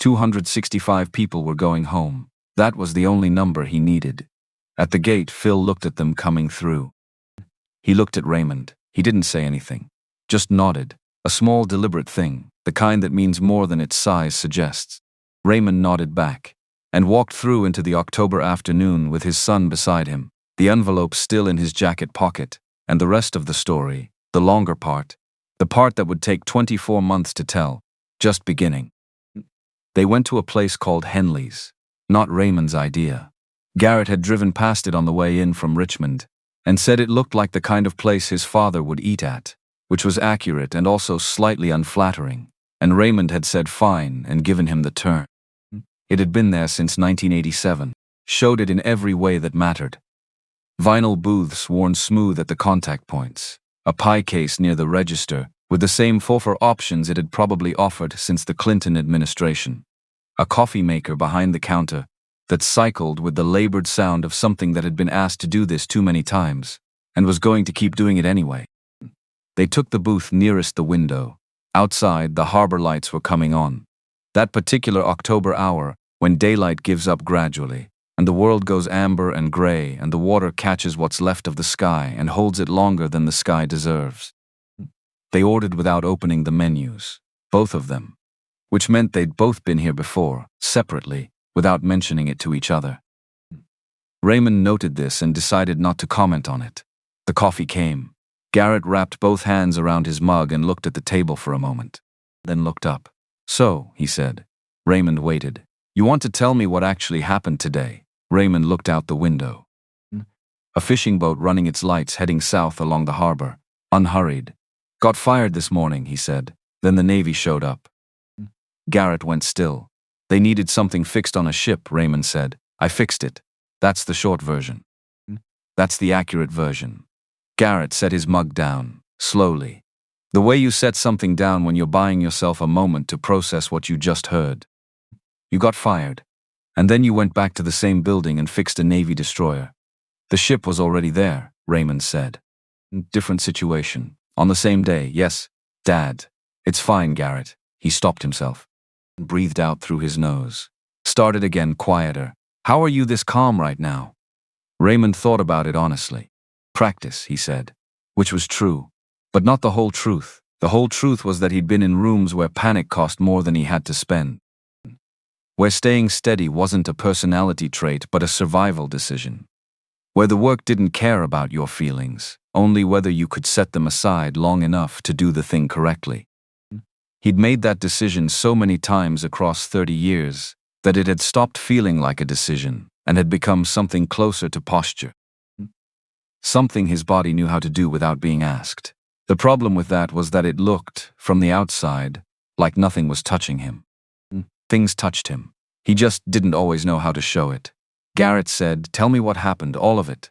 265 people were going home. That was the only number he needed. At the gate, Phil looked at them coming through. He looked at Raymond. He didn't say anything. Just nodded. A small, deliberate thing, the kind that means more than its size suggests. Raymond nodded back and walked through into the October afternoon with his son beside him, the envelope still in his jacket pocket, and the rest of the story, the longer part, the part that would take 24 months to tell, just beginning. They went to a place called Henley's, not Raymond's idea. Garrett had driven past it on the way in from Richmond, and said it looked like the kind of place his father would eat at, which was accurate and also slightly unflattering, and Raymond had said fine and given him the turn. It had been there since 1987, showed it in every way that mattered. Vinyl booths worn smooth at the contact points, a pie case near the register with the same for options it had probably offered since the Clinton administration, a coffee maker behind the counter that cycled with the labored sound of something that had been asked to do this too many times and was going to keep doing it anyway. They took the booth nearest the window. Outside, the harbor lights were coming on. That particular October hour, when daylight gives up gradually, And the world goes amber and gray, and the water catches what's left of the sky and holds it longer than the sky deserves. They ordered without opening the menus, both of them, which meant they'd both been here before, separately, without mentioning it to each other. Raymond noted this and decided not to comment on it. The coffee came. Garrett wrapped both hands around his mug and looked at the table for a moment, then looked up. "So," he said. Raymond waited. "You want to tell me what actually happened today?" Raymond looked out the window. A fishing boat running its lights heading south along the harbor, unhurried. "Got fired this morning," he said. Then the Navy showed up. Garrett went still. "They needed something fixed on a ship," Raymond said. "I fixed it. That's the short version." "That's the accurate version." Garrett set his mug down, slowly. "The way you set something down when you're buying yourself a moment to process what you just heard. You got fired. And then you went back to the same building and fixed a Navy destroyer. The ship was already there," Raymond said. "Different situation. On the same day, yes, Dad. It's fine, Garrett." He stopped himself. Breathed out through his nose. Started again, quieter. "How are you this calm right now?" Raymond thought about it honestly. "Practice," he said. Which was true. But not the whole truth. The whole truth was that he'd been in rooms where panic cost more than he had to spend. Where staying steady wasn't a personality trait but a survival decision. Where the work didn't care about your feelings, only whether you could set them aside long enough to do the thing correctly. He'd made that decision so many times across 30 years that it had stopped feeling like a decision and had become something closer to posture. Something his body knew how to do without being asked. The problem with that was that it looked, from the outside, like nothing was touching him. Things touched him. He just didn't always know how to show it. Garrett said, "Tell me what happened, all of it."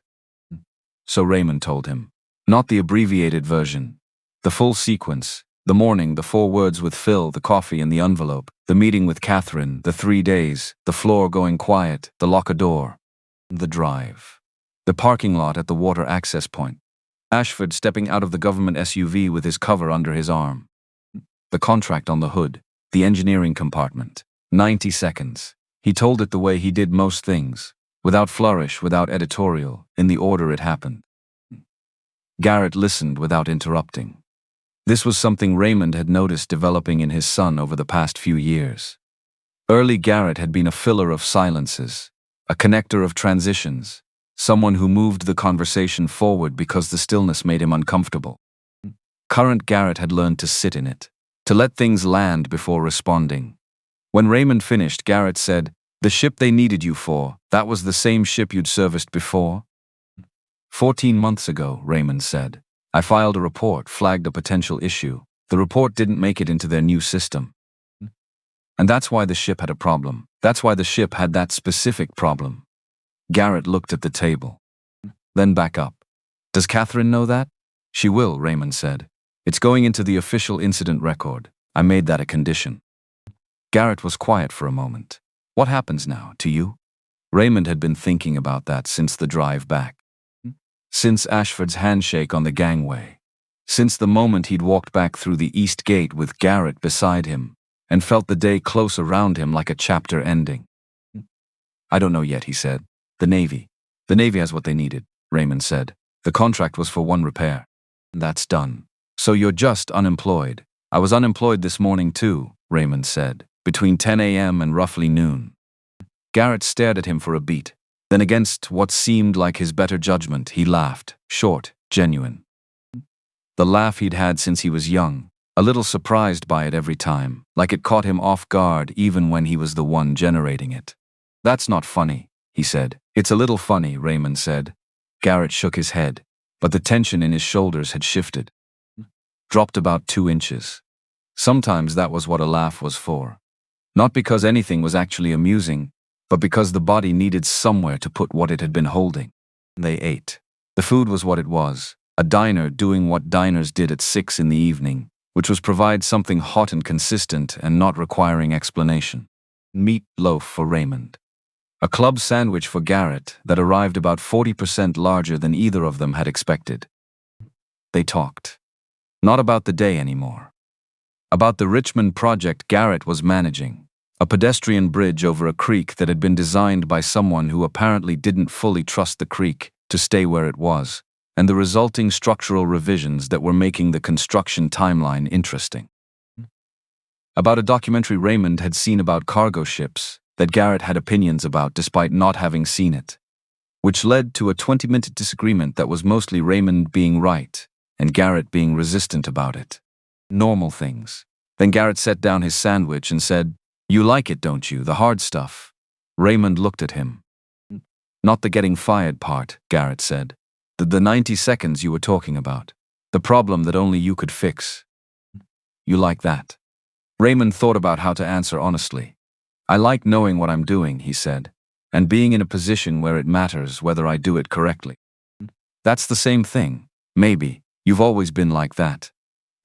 So Raymond told him. Not the abbreviated version. The full sequence. The morning, the 4 words with Phil, the coffee and the envelope, the meeting with Catherine, the 3 days, the floor going quiet, the locker door, the drive, the parking lot at the water access point, Ashford stepping out of the government SUV with his cover under his arm, the contract on the hood, the engineering compartment. 90 seconds. He told it the way he did most things, without flourish, without editorial, in the order it happened. Garrett listened without interrupting. This was something Raymond had noticed developing in his son over the past few years. Early Garrett had been a filler of silences, a connector of transitions, someone who moved the conversation forward because the stillness made him uncomfortable. Current Garrett had learned to sit in it, to let things land before responding. When Raymond finished, Garrett said, "The ship they needed you for, that was the same ship you'd serviced before?" 14 months ago, Raymond said. "I filed a report, flagged a potential issue. The report didn't make it into their new system. And that's why the ship had a problem. That's why the ship had that specific problem." Garrett looked at the table. Then back up. "Does Catherine know that?" "She will," Raymond said. "It's going into the official incident record. I made that a condition." Garrett was quiet for a moment. "What happens now, to you?" Raymond had been thinking about that since the drive back. Since Ashford's handshake on the gangway. Since the moment he'd walked back through the east gate with Garrett beside him, and felt the day close around him like a chapter ending. "I don't know yet," he said. The Navy has what they needed," Raymond said. "The contract was for 1 repair. That's done. So you're just unemployed." "I was unemployed this morning too," Raymond said, "between 10 a.m. and roughly noon." Garrett stared at him for a beat. Then, against what seemed like his better judgment, he laughed, short, genuine. The laugh he'd had since he was young, a little surprised by it every time, like it caught him off guard even when he was the one generating it. "That's not funny," he said. "It's a little funny," Raymond said. Garrett shook his head, but the tension in his shoulders had shifted. Dropped about 2 inches. Sometimes that was what a laugh was for. Not because anything was actually amusing, but because the body needed somewhere to put what it had been holding. They ate. The food was what it was, a diner doing what diners did at 6 in the evening, which was provide something hot and consistent and not requiring explanation. Meat loaf for Raymond. A club sandwich for Garrett that arrived about 40% larger than either of them had expected. They talked. Not about the day anymore. About the Richmond project Garrett was managing. A pedestrian bridge over a creek that had been designed by someone who apparently didn't fully trust the creek to stay where it was, and the resulting structural revisions that were making the construction timeline interesting. About a documentary Raymond had seen about cargo ships that Garrett had opinions about despite not having seen it, which led to a 20-minute disagreement that was mostly Raymond being right and Garrett being resistant about it. Normal things. Then Garrett set down his sandwich and said, "You like it, don't you, the hard stuff?" Raymond looked at him. "Not the getting fired part," Garrett said. The 90 seconds you were talking about. The problem that only you could fix. You like that?" Raymond thought about how to answer honestly. "I like knowing what I'm doing," he said, "and being in a position where it matters whether I do it correctly." "That's the same thing. Maybe. You've always been like that."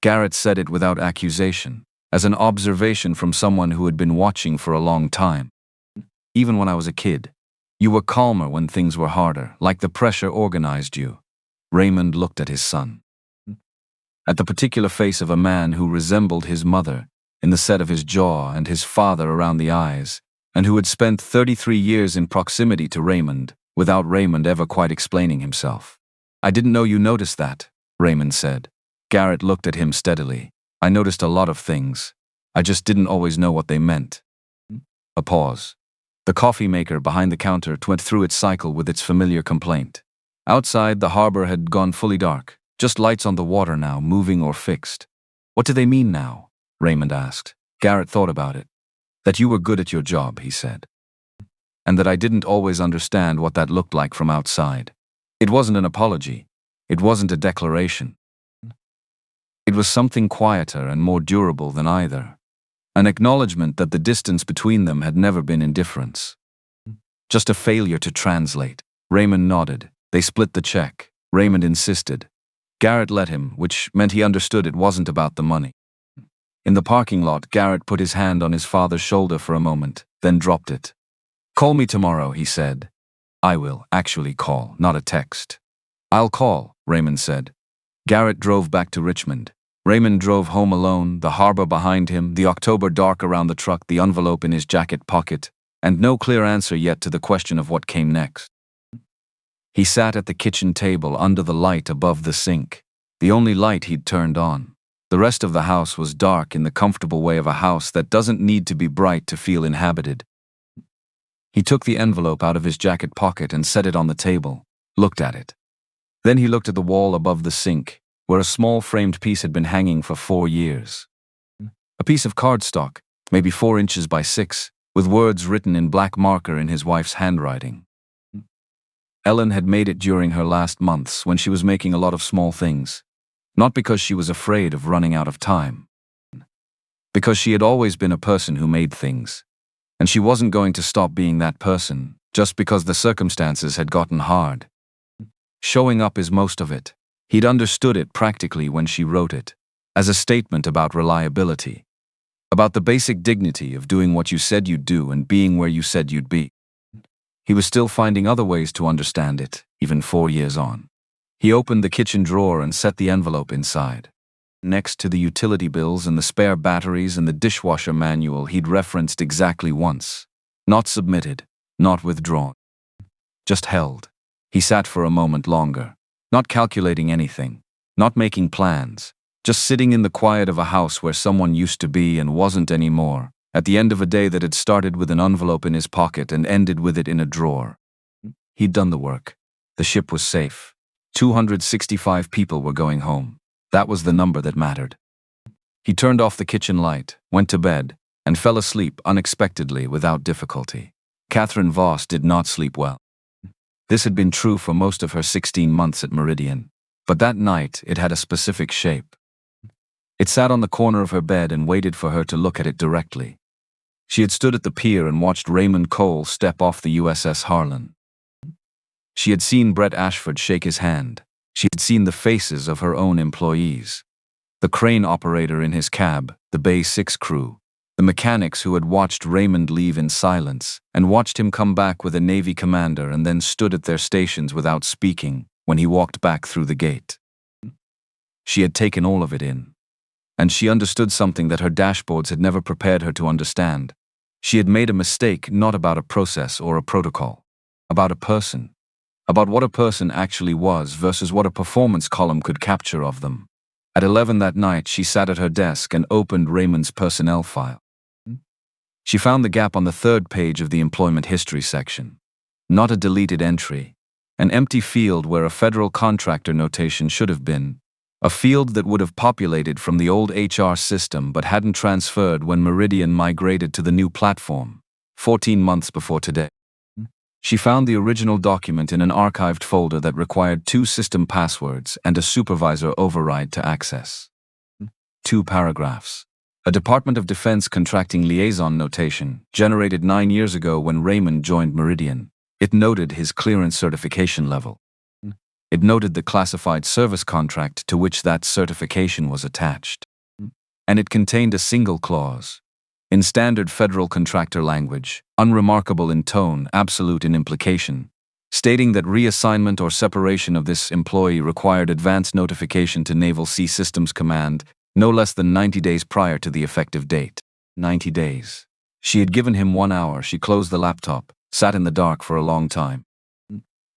Garrett said it without accusation, as an observation from someone who had been watching for a long time. "Even when I was a kid. You were calmer when things were harder, like the pressure organized you." Raymond looked at his son. At the particular face of a man who resembled his mother in the set of his jaw and his father around the eyes, and who had spent 33 years in proximity to Raymond without Raymond ever quite explaining himself. "I didn't know you noticed that," Raymond said. Garrett looked at him steadily. "I noticed a lot of things. I just didn't always know what they meant." A pause. The coffee maker behind the counter went through its cycle with its familiar complaint. Outside, the harbor had gone fully dark, just lights on the water now, moving or fixed. "What do they mean now?" Raymond asked. Garrett thought about it. "That you were good at your job," he said. "And that I didn't always understand what that looked like from outside." It wasn't an apology. It wasn't a declaration. It was something quieter and more durable than either. An acknowledgement that the distance between them had never been indifference. Just a failure to translate. Raymond nodded. They split the check. Raymond insisted. Garrett let him, which meant he understood it wasn't about the money. In the parking lot, Garrett put his hand on his father's shoulder for a moment, then dropped it. "Call me tomorrow," he said. "I will actually call, not a text." "I'll call," Raymond said. Garrett drove back to Richmond. Raymond drove home alone, the harbor behind him, the October dark around the truck, the envelope in his jacket pocket, and no clear answer yet to the question of what came next. He sat at the kitchen table under the light above the sink, the only light he'd turned on. The rest of the house was dark in the comfortable way of a house that doesn't need to be bright to feel inhabited. He took the envelope out of his jacket pocket and set it on the table, looked at it. Then he looked at the wall above the sink, where a small framed piece had been hanging for 4 years. A piece of cardstock, maybe 4 inches by 6, with words written in black marker in his wife's handwriting. Ellen had made it during her last months when she was making a lot of small things, not because she was afraid of running out of time, because she had always been a person who made things, and she wasn't going to stop being that person just because the circumstances had gotten hard. Showing up is most of it. He'd understood it practically when she wrote it, as a statement about reliability, about the basic dignity of doing what you said you'd do and being where you said you'd be. He was still finding other ways to understand it, even 4 years on. He opened the kitchen drawer and set the envelope inside. Next to the utility bills and the spare batteries and the dishwasher manual he'd referenced exactly once. Not submitted, not withdrawn. Just held. He sat for a moment longer. Not calculating anything, not making plans, just sitting in the quiet of a house where someone used to be and wasn't anymore, at the end of a day that had started with an envelope in his pocket and ended with it in a drawer. He'd done the work. The ship was safe. 265 people were going home. That was the number that mattered. He turned off the kitchen light, went to bed, and fell asleep unexpectedly without difficulty. Catherine Voss did not sleep well. This had been true for most of her 16 months at Meridian, but that night it had a specific shape. It sat on the corner of her bed and waited for her to look at it directly. She had stood at the pier and watched Raymond Cole step off the USS Harlan. She had seen Brett Ashford shake his hand. She had seen the faces of her own employees. The crane operator in his cab, the Bay 6 crew, the mechanics who had watched Raymond leave in silence and watched him come back with a Navy commander and then stood at their stations without speaking when he walked back through the gate. She had taken all of it in, and she understood something that her dashboards had never prepared her to understand. She had made a mistake not about a process or a protocol, about a person, about what a person actually was versus what a performance column could capture of them. At 11 that night, she sat at her desk and opened Raymond's personnel file. She found the gap on the third page of the employment history section. Not a deleted entry, an empty field where a federal contractor notation should have been, a field that would have populated from the old HR system but hadn't transferred when Meridian migrated to the new platform, 14 months before today. She found the original document in an archived folder that required 2 system passwords and a supervisor override to access. 2 paragraphs. A Department of Defense contracting liaison notation, generated 9 years ago when Raymond joined Meridian. It noted his clearance certification level. It noted the classified service contract to which that certification was attached. And it contained a single clause. In standard federal contractor language, unremarkable in tone, absolute in implication, stating that reassignment or separation of this employee required advance notification to Naval Sea Systems Command no less than 90 days prior to the effective date. 90 days. She had given him 1 hour. She closed the laptop, sat in the dark for a long time.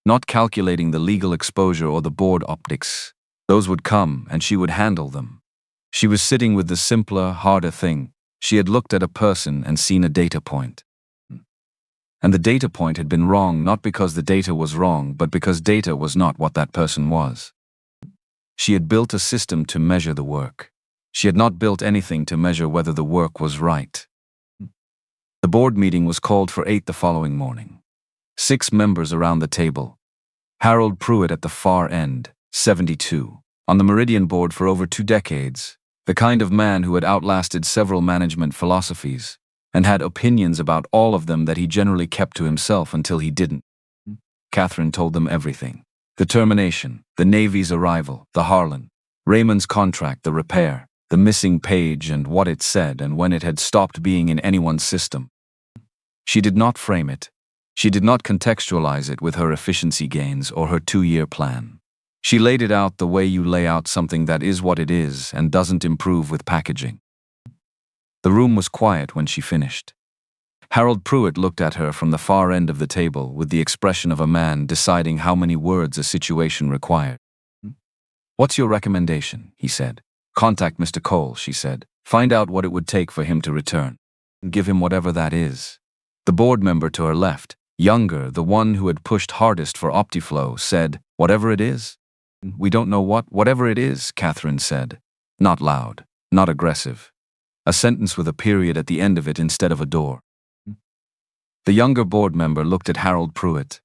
Not calculating the legal exposure or the board optics. Those would come, and she would handle them. She was sitting with the simpler, harder thing. She had looked at a person and seen a data point. And the data point had been wrong not because the data was wrong, but because data was not what that person was. She had built a system to measure the work. She had not built anything to measure whether the work was right. The board meeting was called for 8 the following morning. 6 members around the table. Harold Pruitt at the far end, 72, on the Meridian board for over 2 decades, the kind of man who had outlasted several management philosophies, and had opinions about all of them that he generally kept to himself until he didn't. Catherine told them everything. The termination, the Navy's arrival, the Harlan, Raymond's contract, the repair, the missing page and what it said and when it had stopped being in anyone's system. She did not frame it. She did not contextualize it with her efficiency gains or her 2-year plan. She laid it out the way you lay out something that is what it is and doesn't improve with packaging. The room was quiet when she finished. Harold Pruitt looked at her from the far end of the table with the expression of a man deciding how many words a situation required. "What's your recommendation?" he said. "Contact Mr. Cole," she said. "Find out what it would take for him to return. Give him whatever that is." The board member to her left, younger, the one who had pushed hardest for OptiFlow, said, "Whatever it is?" "We don't know whatever it is," Catherine said. Not loud, not aggressive. A sentence with a period at the end of it instead of a door. The younger board member looked at Harold Pruitt.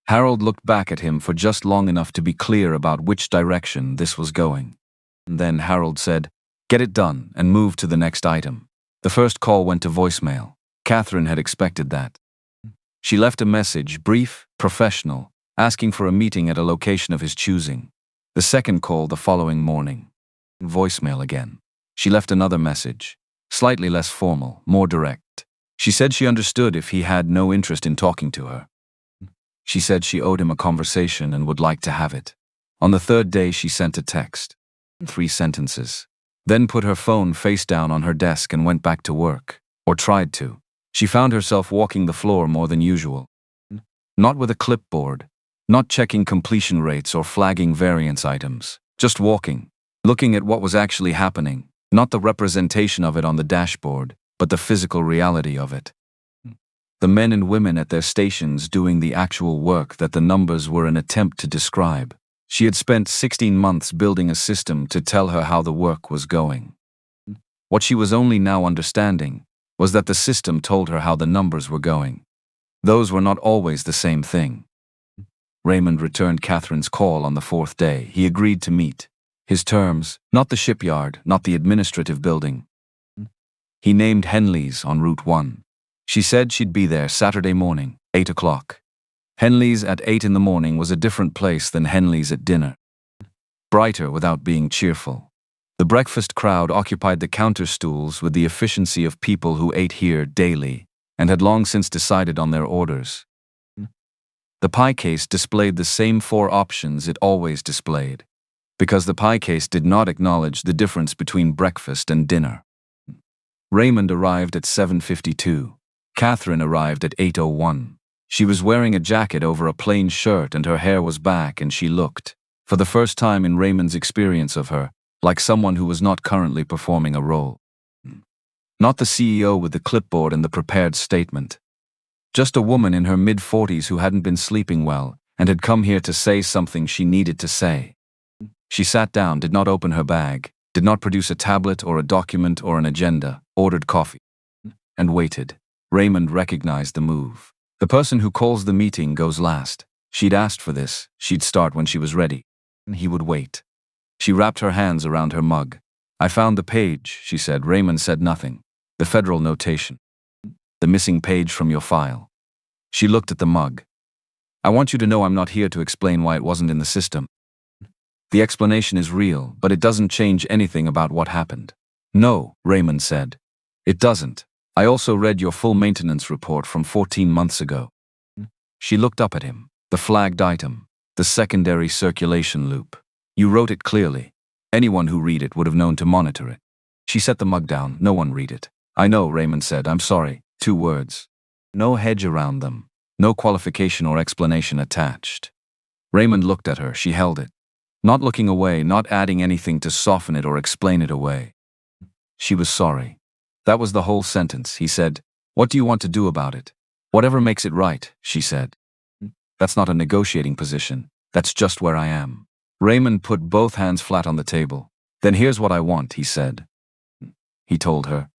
Harold looked back at him for just long enough to be clear about which direction this was going. And then Harold said, "Get it done," and moved to the next item. The first call went to voicemail. Catherine had expected that. She left a message, brief, professional, asking for a meeting at a location of his choosing. The second call the following morning. Voicemail again. She left another message, slightly less formal, more direct. She said she understood if he had no interest in talking to her. She said she owed him a conversation and would like to have it. On the third day, she sent a text. 3 sentences. Then put her phone face down on her desk and went back to work, or tried to. She found herself walking the floor more than usual. Not with a clipboard, not checking completion rates or flagging variance items, just walking, looking at what was actually happening, not the representation of it on the dashboard, but the physical reality of it. The men and women at their stations doing the actual work that the numbers were an attempt to describe. She had spent 16 months building a system to tell her how the work was going. What she was only now understanding was that the system told her how the numbers were going. Those were not always the same thing. Raymond returned Catherine's call on the 4th day. He agreed to meet. His terms, not the shipyard, not the administrative building. He named Henley's on Route 1. She said she'd be there Saturday morning, 8 o'clock. Henley's at 8 in the morning was a different place than Henley's at dinner. Brighter without being cheerful. The breakfast crowd occupied the counter stools with the efficiency of people who ate here daily and had long since decided on their orders. The pie case displayed the same 4 options it always displayed, because the pie case did not acknowledge the difference between breakfast and dinner. Raymond arrived at 7:52. Catherine arrived at 8:01. She was wearing a jacket over a plain shirt and her hair was back, and she looked, for the first time in Raymond's experience of her, like someone who was not currently performing a role. Not the CEO with the clipboard and the prepared statement. Just a woman in her mid-40s who hadn't been sleeping well and had come here to say something she needed to say. She sat down, did not open her bag, did not produce a tablet or a document or an agenda, ordered coffee, and waited. Raymond recognized the move. The person who calls the meeting goes last. She'd asked for this. She'd start when she was ready. He would wait. She wrapped her hands around her mug. "I found the page," she said. Raymond said nothing. "The federal notation. The missing page from your file." She looked at the mug. "I want you to know I'm not here to explain why it wasn't in the system. The explanation is real, but it doesn't change anything about what happened." "No," Raymond said. "It doesn't. I also read your full maintenance report from 14 months ago." She looked up at him. "The flagged item. The secondary circulation loop. You wrote it clearly. Anyone who read it would have known to monitor it." She set the mug down. "No one read it." "I know," Raymond said. "I'm sorry." 2 words. No hedge around them. No qualification or explanation attached. Raymond looked at her. She held it. Not looking away, not adding anything to soften it or explain it away. She was sorry. That was the whole sentence. He said, "What do you want to do about it?" "Whatever makes it right," she said. "That's not a negotiating position. That's just where I am." Raymond put both hands flat on the table. "Then here's what I want," he said. He told her.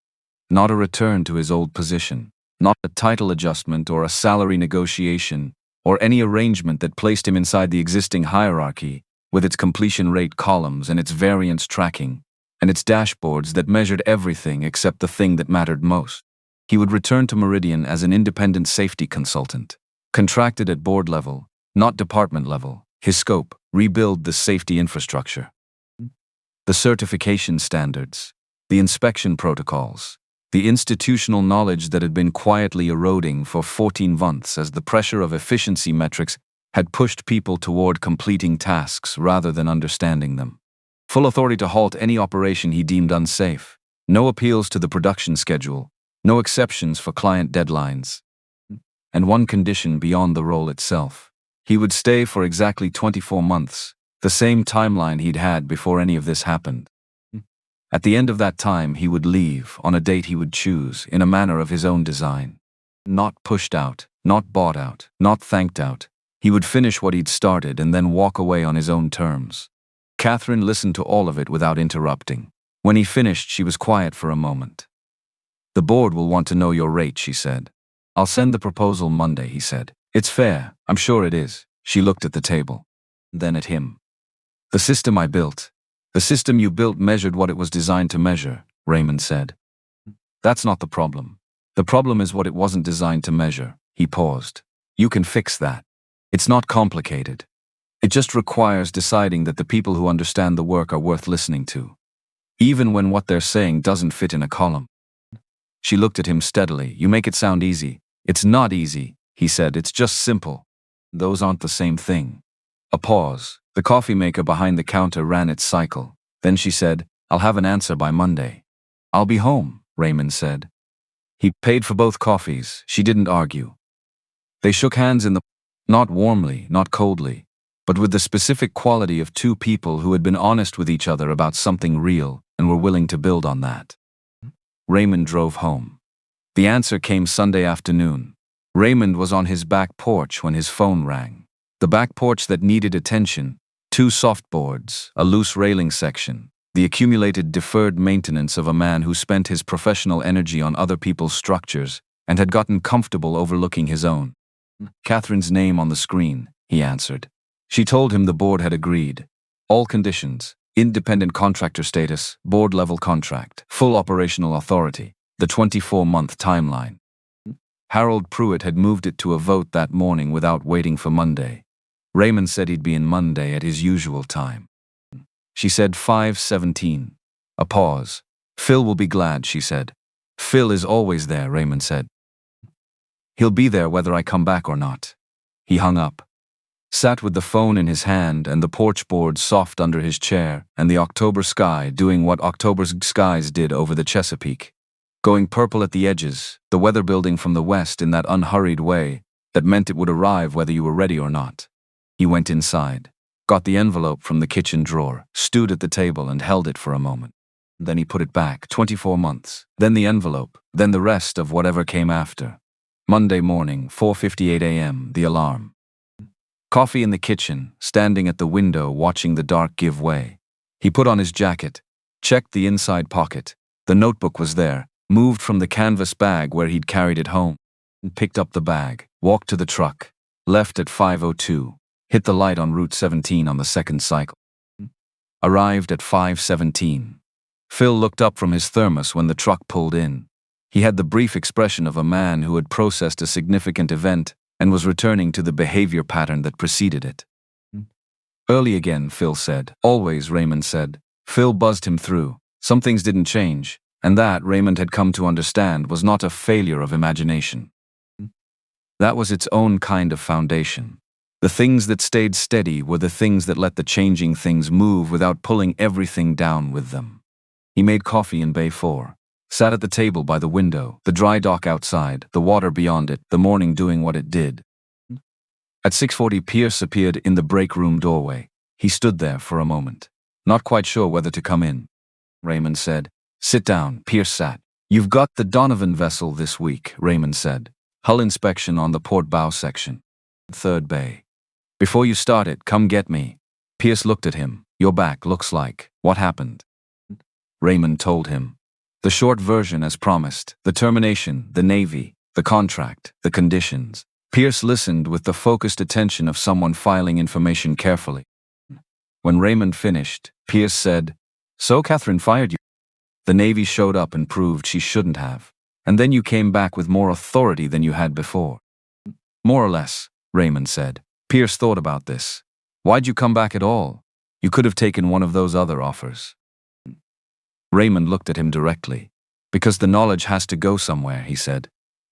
Not a return to his old position. Not a title adjustment or a salary negotiation, or any arrangement that placed him inside the existing hierarchy, with its completion rate columns and its variance tracking, and its dashboards that measured everything except the thing that mattered most. He would return to Meridian as an independent safety consultant, contracted at board level, not department level. His scope: rebuild the safety infrastructure. The certification standards, the inspection protocols, the institutional knowledge that had been quietly eroding for 14 months as the pressure of efficiency metrics had pushed people toward completing tasks rather than understanding them. Full authority to halt any operation he deemed unsafe. No appeals to the production schedule. No exceptions for client deadlines. And one condition beyond the role itself. He would stay for exactly 24 months, the same timeline he'd had before any of this happened. At the end of that time, he would leave on a date he would choose in a manner of his own design. Not pushed out, not bought out, not thanked out. He would finish what he'd started and then walk away on his own terms. Catherine listened to all of it without interrupting. When he finished, she was quiet for a moment. "The board will want to know your rate," she said. "I'll send the proposal Monday," he said. "It's fair, I'm sure it is." She looked at the table. Then at him. "The system I built. The system you built measured what it was designed to measure," Raymond said. "That's not the problem. The problem is what it wasn't designed to measure." He paused. "You can fix that. It's not complicated. It just requires deciding that the people who understand the work are worth listening to, even when what they're saying doesn't fit in a column." She looked at him steadily. "You make it sound easy." "It's not easy," he said. "It's just simple. Those aren't the same thing." A pause. The coffee maker behind the counter ran its cycle. Then she said, "I'll have an answer by Monday." "I'll be home," Raymond said. He paid for both coffees. She didn't argue. They shook hands not warmly, not coldly, but with the specific quality of 2 people who had been honest with each other about something real and were willing to build on that. Raymond drove home. The answer came Sunday afternoon. Raymond was on his back porch when his phone rang. The back porch that needed attention, 2 softboards, a loose railing section, the accumulated deferred maintenance of a man who spent his professional energy on other people's structures and had gotten comfortable overlooking his own. "Catherine's name on the screen," he answered. She told him the board had agreed. All conditions: independent contractor status, board-level contract, full operational authority, the 24-month timeline. Harold Pruitt had moved it to a vote that morning without waiting for Monday. Raymond said he'd be in Monday at his usual time. She said 5:17. A pause. "Phil will be glad," she said. "Phil is always there," Raymond said. "He'll be there whether I come back or not." He hung up. Sat with the phone in his hand and the porch board soft under his chair and the October sky doing what October's skies did over the Chesapeake. going purple at the edges, the weather building from the west in that unhurried way that meant it would arrive whether you were ready or not. He went inside, got the envelope from the kitchen drawer, stood at the table and held it for a moment. Then he put it back, 24 months, then the envelope, then the rest of whatever came after. Monday morning, 4:58 a.m., the alarm. Coffee in the kitchen, standing at the window watching the dark give way. He put on his jacket, checked the inside pocket. The notebook was there, moved from the canvas bag where he'd carried it home, and picked up the bag, walked to the truck, left at 5:02, hit the light on Route 17 on the second cycle. Arrived at 5:17. Phil looked up from his thermos when the truck pulled in. He had the brief expression of a man who had processed a significant event and was returning to the behavior pattern that preceded it. Early again, Phil said. Always, Raymond said. Phil buzzed him through. Some things didn't change, and that, Raymond had come to understand, was not a failure of imagination. That was its own kind of foundation. The things that stayed steady were the things that let the changing things move without pulling everything down with them. He made coffee in Bay 4. Sat at the table by the window, the dry dock outside, the water beyond it, the morning doing what it did. At 6:40, Pierce appeared in the break room doorway. He stood there for a moment, not quite sure whether to come in. Raymond said, "Sit down." Pierce sat. "You've got the Donovan vessel this week," Raymond said. "Hull inspection on the port bow section. Third bay. Before you start it, come get me." Pierce looked at him. "Your back looks like. What happened?" Raymond told him. The short version as promised, the termination, the Navy, the contract, the conditions. Pierce listened with the focused attention of someone filing information carefully. When Raymond finished, Pierce said, "So Catherine fired you?" "The Navy showed up and proved she shouldn't have. And then you came back with more authority than you had before." "More or less," Raymond said. Pierce thought about this. "Why'd you come back at all? You could have taken one of those other offers." Raymond looked at him directly. "Because the knowledge has to go somewhere," he said.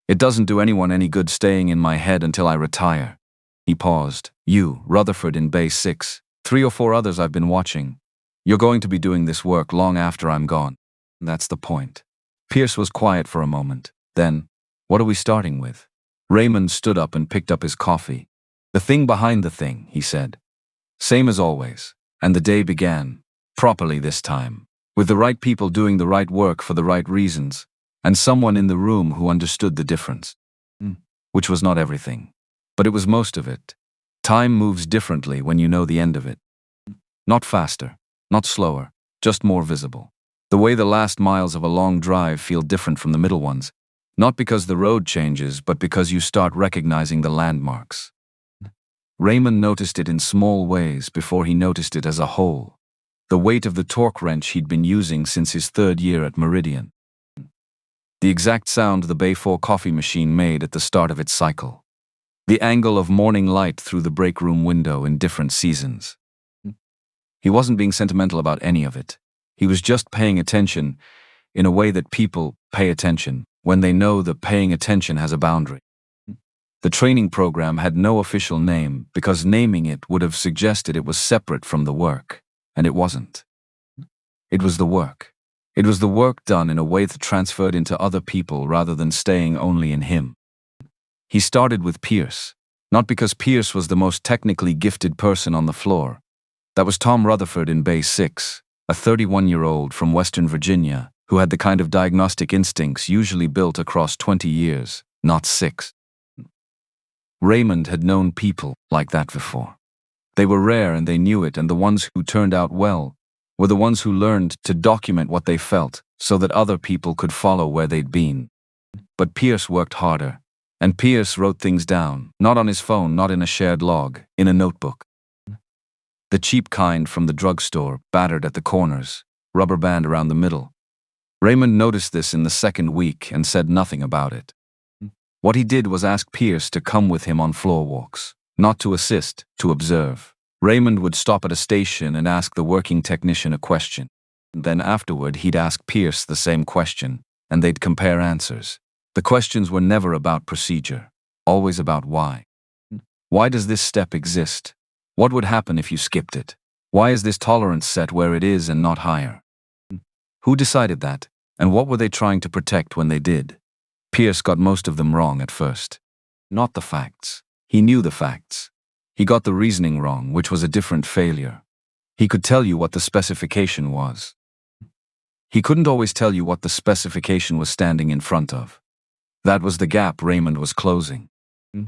"It doesn't do anyone any good staying in my head until I retire." He paused. "You, Rutherford in Bay 6, 3 or 4 others I've been watching. You're going to be doing this work long after I'm gone. That's the point." Pierce was quiet for a moment. Then, "What are we starting with?" Raymond stood up and picked up his coffee. "The thing behind the thing," he said. "Same as always." And the day began. Properly this time. With the right people doing the right work for the right reasons, and someone in the room who understood the difference. Which was not everything, but it was most of it. Time moves differently when you know the end of it. Not faster, not slower, just more visible. The way the last miles of a long drive feel different from the middle ones, not because the road changes, but because you start recognizing the landmarks. Raymond noticed it in small ways before he noticed it as a whole. The weight of the torque wrench he'd been using since his 3rd year at Meridian. The exact sound the Bay 4 coffee machine made at the start of its cycle. The angle of morning light through the break room window in different seasons. He wasn't being sentimental about any of it. He was just paying attention in a way that people pay attention when they know that paying attention has a boundary. The training program had no official name because naming it would have suggested it was separate from the work. And it wasn't. It was the work. It was the work done in a way that transferred into other people rather than staying only in him. He started with Pierce, not because Pierce was the most technically gifted person on the floor. That was Tom Rutherford in Bay 6, a 31-year-old from Western Virginia who had the kind of diagnostic instincts usually built across 20 years, not 6. Raymond had known people like that before. They were rare and they knew it, and the ones who turned out well were the ones who learned to document what they felt so that other people could follow where they'd been. But Pierce worked harder, and Pierce wrote things down, not on his phone, not in a shared log, in a notebook. The cheap kind from the drugstore, battered at the corners, rubber band around the middle. Raymond noticed this in the 2nd week and said nothing about it. What he did was ask Pierce to come with him on floor walks. Not to assist, to observe. Raymond would stop at a station and ask the working technician a question. Then afterward he'd ask Pierce the same question, and they'd compare answers. The questions were never about procedure, always about why. Why does this step exist? What would happen if you skipped it? Why is this tolerance set where it is and not higher? Who decided that? And what were they trying to protect when they did? Pierce got most of them wrong at first. Not the facts. He knew the facts. He got the reasoning wrong, which was a different failure. He could tell you what the specification was. He couldn't always tell you what the specification was standing in front of. That was the gap Raymond was closing.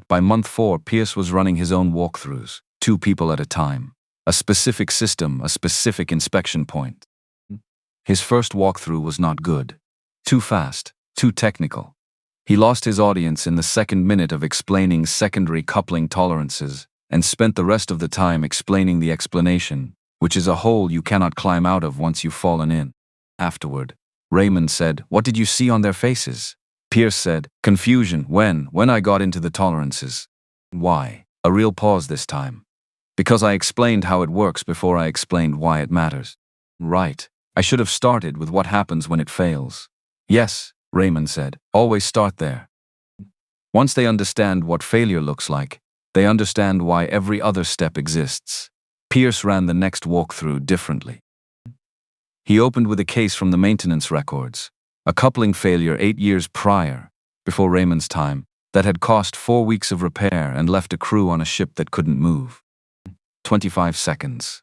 By month 4, Pierce was running his own walkthroughs, 2 people at a time. A specific system, a specific inspection point. His first walkthrough was not good. Too fast, too technical. He lost his audience in the second minute of explaining secondary coupling tolerances and spent the rest of the time explaining the explanation, which is a hole you cannot climb out of once you've fallen in. Afterward, Raymond said, "What did you see on their faces?" Pierce said, "Confusion, when I got into the tolerances." Why? A real pause this time. Because I explained how it works before I explained why it matters. Right. I should have started with what happens when it fails. Yes, Raymond said, always start there. Once they understand what failure looks like, they understand why every other step exists. Pierce ran the next walkthrough differently. He opened with a case from the maintenance records, a coupling failure 8 years prior, before Raymond's time, that had cost 4 weeks of repair and left a crew on a ship that couldn't move. 25 seconds.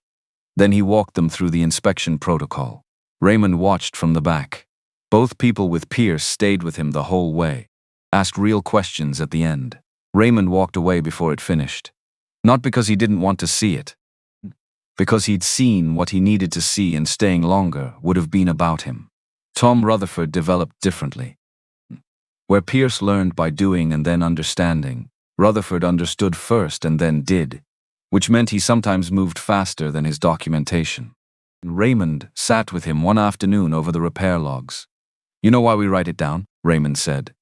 Then he walked them through the inspection protocol. Raymond watched from the back. Both people with Pierce stayed with him the whole way, asked real questions at the end. Raymond walked away before it finished. Not because he didn't want to see it. Because he'd seen what he needed to see, and staying longer would have been about him. Tom Rutherford developed differently. Where Pierce learned by doing and then understanding, Rutherford understood first and then did, which meant he sometimes moved faster than his documentation. Raymond sat with him one afternoon over the repair logs. "You know why we write it down?" Raymond said.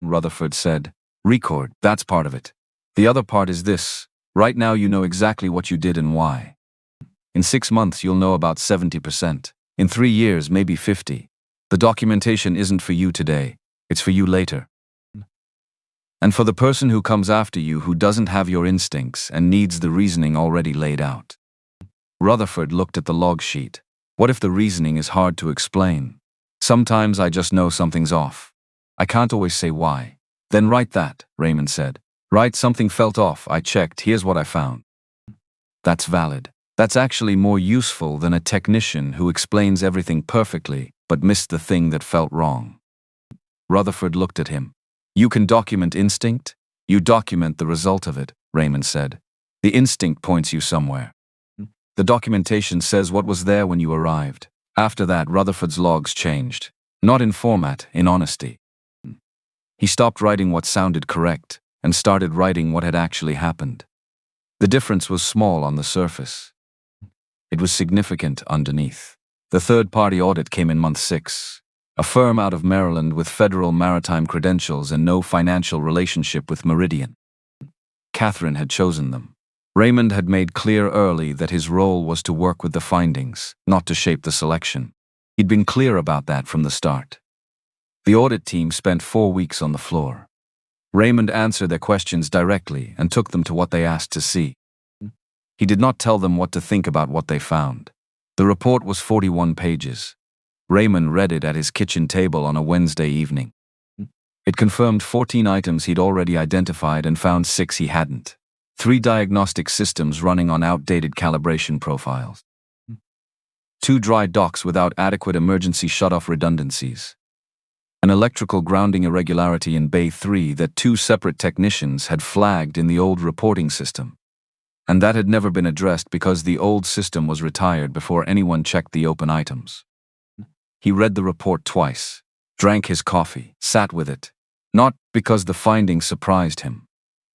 Rutherford said, "Record, that's part of it. The other part is this: right now you know exactly what you did and why. In 6 months you'll know about 70%. In 3 years, maybe 50. The documentation isn't for you today, it's for you later. And for the person who comes after you who doesn't have your instincts and needs the reasoning already laid out." Rutherford looked at the log sheet. What if the reasoning is hard to explain? Sometimes I just know something's off. I can't always say why. Then write that, Raymond said. Write something felt off, I checked, here's what I found. That's valid. That's actually more useful than a technician who explains everything perfectly but missed the thing that felt wrong. Rutherford looked at him. You can document instinct? You document the result of it, Raymond said. The instinct points you somewhere. The documentation says what was there when you arrived. After that, Rutherford's logs changed. Not in format, in honesty. He stopped writing what sounded correct and started writing what had actually happened. The difference was small on the surface. It was significant underneath. The third-party audit came in month 6. A firm out of Maryland with federal maritime credentials and no financial relationship with Meridian. Catherine had chosen them. Raymond had made clear early that his role was to work with the findings, not to shape the selection. He'd been clear about that from the start. The audit team spent 4 weeks on the floor. Raymond answered their questions directly and took them to what they asked to see. He did not tell them what to think about what they found. The report was 41 pages. Raymond read it at his kitchen table on a Wednesday evening. It confirmed 14 items he'd already identified and found 6 he hadn't. 3 diagnostic systems running on outdated calibration profiles. 2 dry docks without adequate emergency shutoff redundancies. An electrical grounding irregularity in Bay 3 that 2 separate technicians had flagged in the old reporting system. And that had never been addressed because the old system was retired before anyone checked the open items. He read the report twice, drank his coffee, sat with it. Not because the findings surprised him.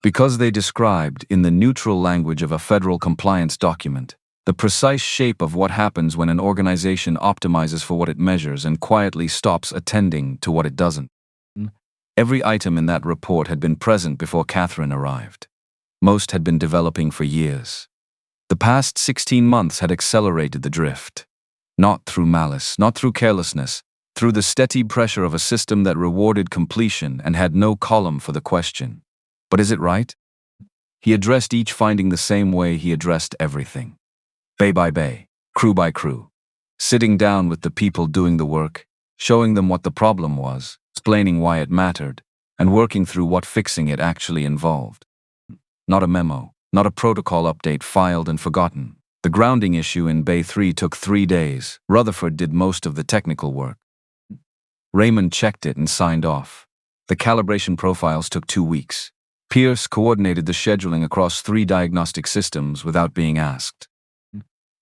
Because they described, in the neutral language of a federal compliance document, the precise shape of what happens when an organization optimizes for what it measures and quietly stops attending to what it doesn't. Every item in that report had been present before Catherine arrived. Most had been developing for years. The past 16 months had accelerated the drift. Not through malice, not through carelessness, through the steady pressure of a system that rewarded completion and had no column for the question. But is it right? He addressed each finding the same way he addressed everything. Bay by bay, crew by crew. Sitting down with the people doing the work, showing them what the problem was, explaining why it mattered, and working through what fixing it actually involved. Not a memo, not a protocol update filed and forgotten. The grounding issue in Bay 3 took 3 days. Rutherford did most of the technical work. Raymond checked it and signed off. The calibration profiles took 2 weeks. Pierce coordinated the scheduling across 3 diagnostic systems without being asked.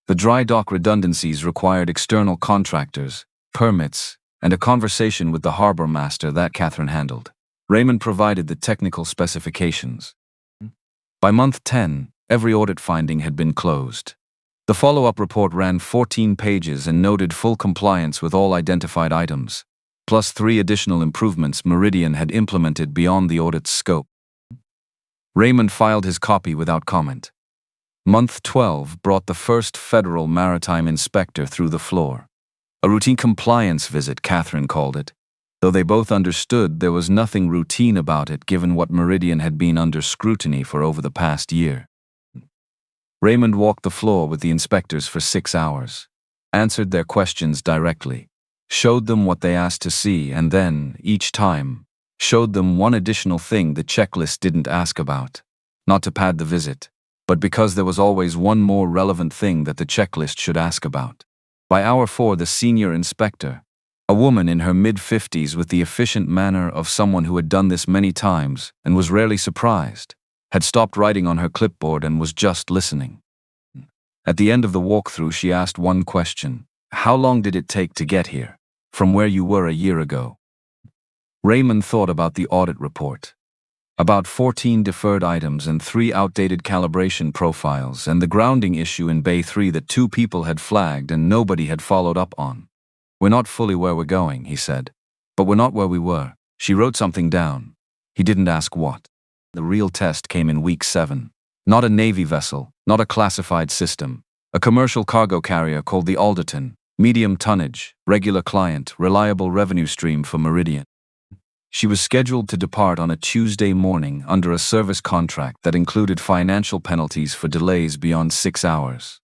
The dry dock redundancies required external contractors, permits, and a conversation with the harbor master that Catherine handled. Raymond provided the technical specifications. By month 10, every audit finding had been closed. The follow-up report ran 14 pages and noted full compliance with all identified items, plus 3 additional improvements Meridian had implemented beyond the audit's scope. Raymond filed his copy without comment. Month 12 brought the first federal maritime inspector through the floor. A routine compliance visit, Catherine called it, though they both understood there was nothing routine about it given what Meridian had been under scrutiny for over the past year. Raymond walked the floor with the inspectors for 6 hours, answered their questions directly, showed them what they asked to see, and then, each time, showed them one additional thing the checklist didn't ask about. Not to pad the visit, but because there was always one more relevant thing that the checklist should ask about. By hour 4, the senior inspector, a woman in her mid-50s with the efficient manner of someone who had done this many times and was rarely surprised, had stopped writing on her clipboard and was just listening. At the end of the walkthrough, she asked one question. How long did it take to get here, from where you were a year ago? Raymond thought about the audit report. About 14 deferred items and 3 outdated calibration profiles and the grounding issue in Bay 3 that 2 people had flagged and nobody had followed up on. We're not fully where we're going, he said. But we're not where we were. She wrote something down. He didn't ask what. The real test came in week 7. Not a Navy vessel, not a classified system. A commercial cargo carrier called the Alderton, medium tonnage, regular client, reliable revenue stream for Meridian. She was scheduled to depart on a Tuesday morning under a service contract that included financial penalties for delays beyond 6 hours.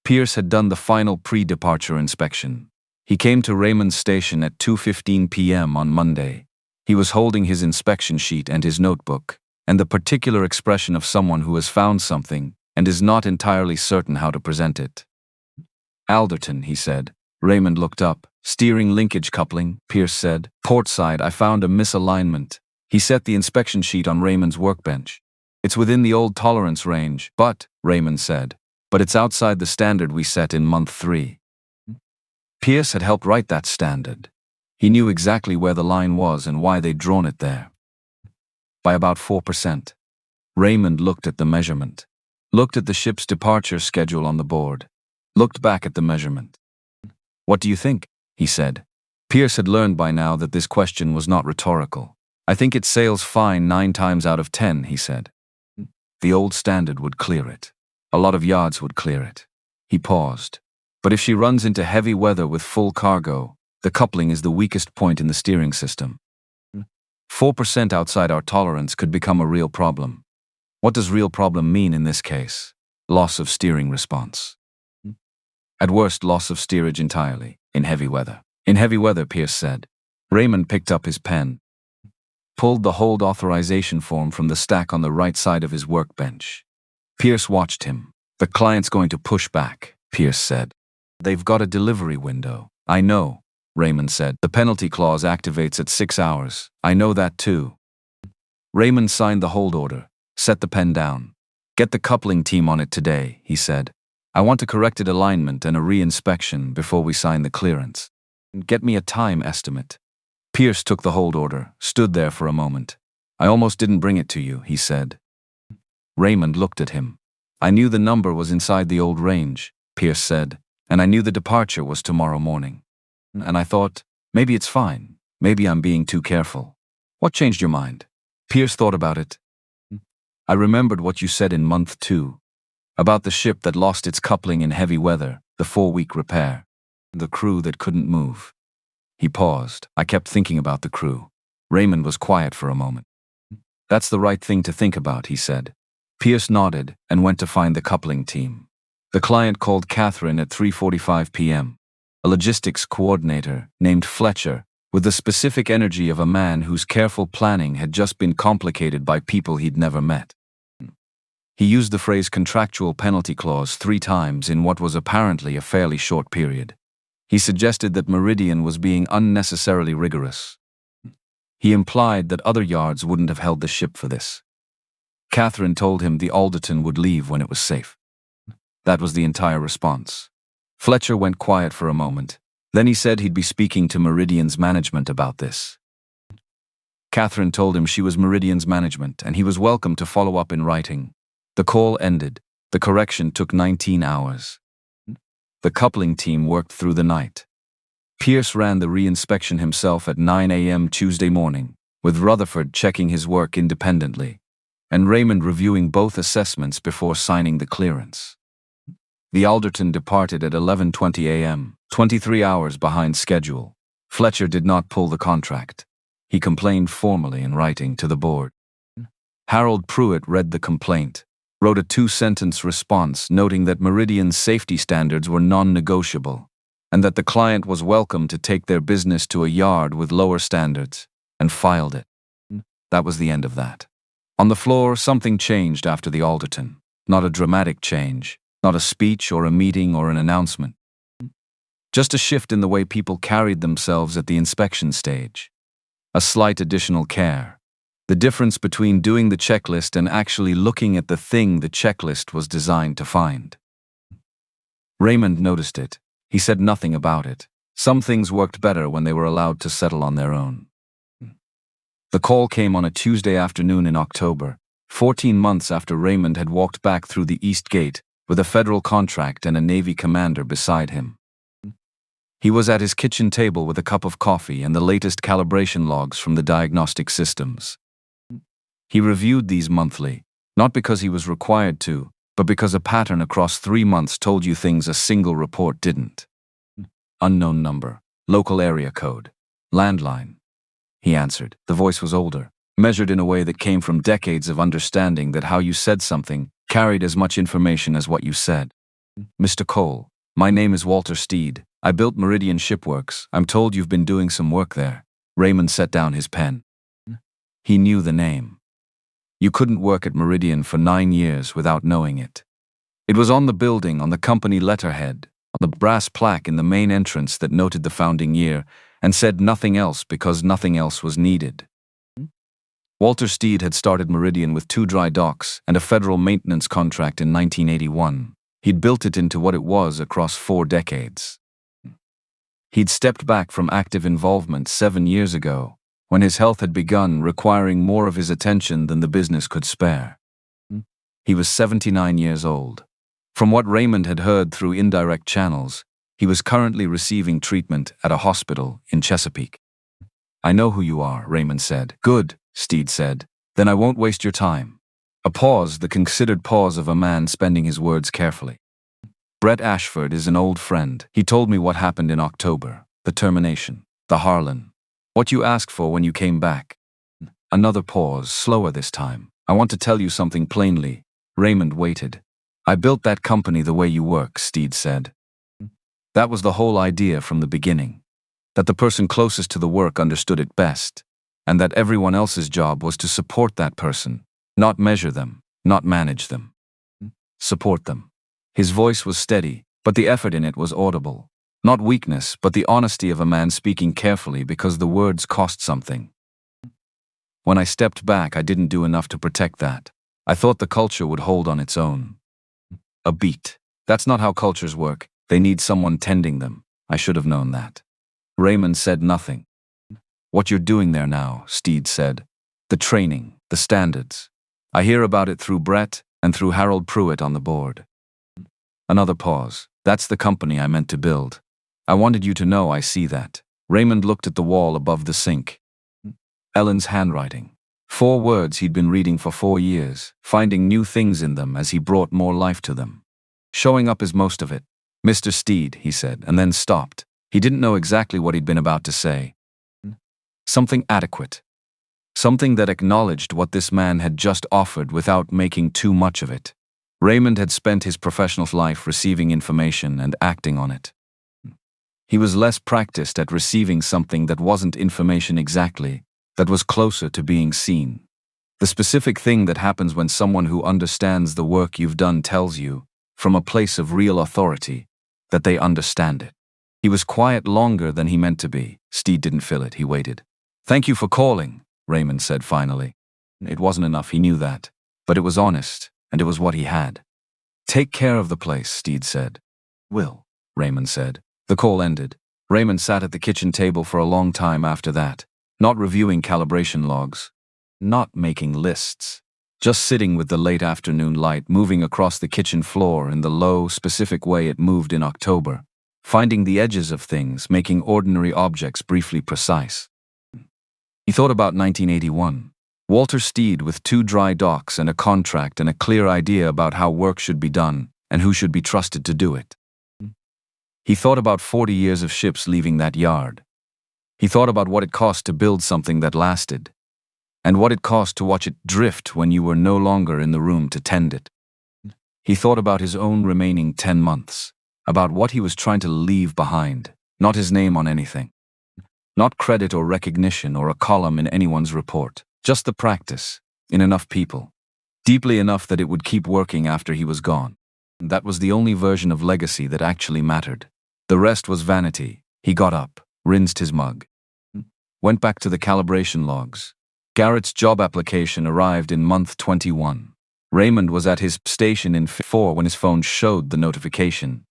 Pierce had done the final pre-departure inspection. He came to Raymond's station at 2:15 p.m. on Monday. He was holding his inspection sheet and his notebook, and the particular expression of someone who has found something and is not entirely certain how to present it. Alderton, he said. Raymond looked up. Steering linkage coupling, Pierce said. Port side, I found a misalignment. He set the inspection sheet on Raymond's workbench. It's within the old tolerance range, but, Raymond said, but it's outside the standard we set in month 3. Pierce had helped write that standard. He knew exactly where the line was and why they'd drawn it there. By about 4%. Raymond looked at the measurement. Looked at the ship's departure schedule on the board. Looked back at the measurement. What do you think? He said. Pierce had learned by now that this question was not rhetorical. I think it sails fine 9 times out of 10, he said. The old standard would clear it. A lot of yards would clear it. He paused. But if she runs into heavy weather with full cargo, the coupling is the weakest point in the steering system. 4% outside our tolerance could become a real problem. What does real problem mean in this case? Loss of steering response. At worst, loss of steerage entirely, in heavy weather. In heavy weather, Pierce said. Raymond picked up his pen, pulled the hold authorization form from the stack on the right side of his workbench. Pierce watched him. The client's going to push back, Pierce said. They've got a delivery window. I know, Raymond said. The penalty clause activates at 6 hours. I know that too. Raymond signed the hold order, set the pen down. Get the coupling team on it today, he said. I want a corrected alignment and a re-inspection before we sign the clearance. Get me a time estimate. Pierce took the hold order, stood there for a moment. I almost didn't bring it to you, he said. Raymond looked at him. I knew the number was inside the old range, Pierce said, and I knew the departure was tomorrow morning. And I thought, maybe it's fine. Maybe I'm being too careful. What changed your mind? Pierce thought about it. I remembered what you said in month 2. About the ship that lost its coupling in heavy weather, the 4-week repair. The crew that couldn't move. He paused. I kept thinking about the crew. Raymond was quiet for a moment. That's the right thing to think about, he said. Pierce nodded and went to find the coupling team. The client called Catherine at 3:45 p.m. a logistics coordinator named Fletcher, with the specific energy of a man whose careful planning had just been complicated by people he'd never met. He used the phrase contractual penalty clause 3 times in what was apparently a fairly short period. He suggested that Meridian was being unnecessarily rigorous. He implied that other yards wouldn't have held the ship for this. Catherine told him the Alderton would leave when it was safe. That was the entire response. Fletcher went quiet for a moment. Then he said he'd be speaking to Meridian's management about this. Catherine told him she was Meridian's management and he was welcome to follow up in writing. The call ended. The correction took 19 hours. The coupling team worked through the night. Pierce ran the re-inspection himself at 9 a.m. Tuesday morning, with Rutherford checking his work independently, and Raymond reviewing both assessments before signing the clearance. The Alderton departed at 11:20 a.m., 23 hours behind schedule. Fletcher did not pull the contract. He complained formally in writing to the board. Harold Pruitt read the complaint, wrote a 2-sentence response noting that Meridian's safety standards were non-negotiable, and that the client was welcome to take their business to a yard with lower standards, and filed it. That was the end of that. On the floor, something changed after the Alderton. Not a dramatic change, not a speech or a meeting or an announcement. Just a shift in the way people carried themselves at the inspection stage. A slight additional care. The difference between doing the checklist and actually looking at the thing the checklist was designed to find. Raymond noticed it. He said nothing about it. Some things worked better when they were allowed to settle on their own. The call came on a Tuesday afternoon in October, 14 months after Raymond had walked back through the East Gate with a federal contract and a Navy commander beside him. He was at his kitchen table with a cup of coffee and the latest calibration logs from the diagnostic systems. He reviewed these monthly, not because he was required to, but because a pattern across 3 months told you things a single report didn't. Unknown number, local area code, landline. He answered. The voice was older, measured in a way that came from decades of understanding that how you said something carried as much information as what you said. Mr. Cole, my name is Walter Steed. I built Meridian Shipworks. I'm told you've been doing some work there. Raymond set down his pen. He knew the name. You couldn't work at Meridian for 9 years without knowing it. It was on the building, on the company letterhead, on the brass plaque in the main entrance that noted the founding year, and said nothing else because nothing else was needed. Walter Steed had started Meridian with 2 dry docks and a federal maintenance contract in 1981. He'd built it into what it was across 4 decades. He'd stepped back from active involvement 7 years ago, when his health had begun requiring more of his attention than the business could spare. He was 79 years old. From what Raymond had heard through indirect channels, he was currently receiving treatment at a hospital in Chesapeake. I know who you are, Raymond said. Good, Steed said. Then I won't waste your time. A pause, the considered pause of a man spending his words carefully. Brett Ashford is an old friend. He told me what happened in October. The termination. The Harlan. What you asked for when you came back. Another pause, slower this time. I want to tell you something plainly. Raymond waited. I built that company the way you work, Steed said. That was the whole idea from the beginning. That the person closest to the work understood it best, and that everyone else's job was to support that person, not measure them, not manage them. Support them. His voice was steady, but the effort in it was audible. Not weakness, but the honesty of a man speaking carefully because the words cost something. When I stepped back, I didn't do enough to protect that. I thought the culture would hold on its own. A beat. That's not how cultures work. They need someone tending them. I should have known that. Raymond said nothing. What you're doing there now, Steed said. The training, the standards. I hear about it through Brett and through Harold Pruitt on the board. Another pause. That's the company I meant to build. I wanted you to know I see that. Raymond looked at the wall above the sink. Ellen's handwriting. 4 words he'd been reading for 4 years, finding new things in them as he brought more life to them. Showing up is most of it. Mr. Steed, he said, and then stopped. He didn't know exactly what he'd been about to say. Something adequate. Something that acknowledged what this man had just offered without making too much of it. Raymond had spent his professional life receiving information and acting on it. He was less practiced at receiving something that wasn't information exactly, that was closer to being seen. The specific thing that happens when someone who understands the work you've done tells you, from a place of real authority, that they understand it. He was quiet longer than he meant to be. Steed didn't fill it, he waited. "Thank you for calling," Raymond said finally. It wasn't enough, he knew that, but it was honest, and it was what he had. "Take care of the place," Steed said. "Will," Raymond said. The call ended. Raymond sat at the kitchen table for a long time after that, not reviewing calibration logs, not making lists, just sitting with the late afternoon light moving across the kitchen floor in the low, specific way it moved in October, finding the edges of things, making ordinary objects briefly precise. He thought about 1981. Walter Steed with 2 dry docks and a contract and a clear idea about how work should be done and who should be trusted to do it. He thought about 40 years of ships leaving that yard. He thought about what it cost to build something that lasted, and what it cost to watch it drift when you were no longer in the room to tend it. He thought about his own remaining 10 months, about what he was trying to leave behind, not his name on anything. Not credit or recognition or a column in anyone's report, just the practice, in enough people. Deeply enough that it would keep working after he was gone. That was the only version of legacy that actually mattered. The rest was vanity. He got up, rinsed his mug, went back to the calibration logs. Garrett's job application arrived in month 21. Raymond was at his station in 4 when his phone showed the notification.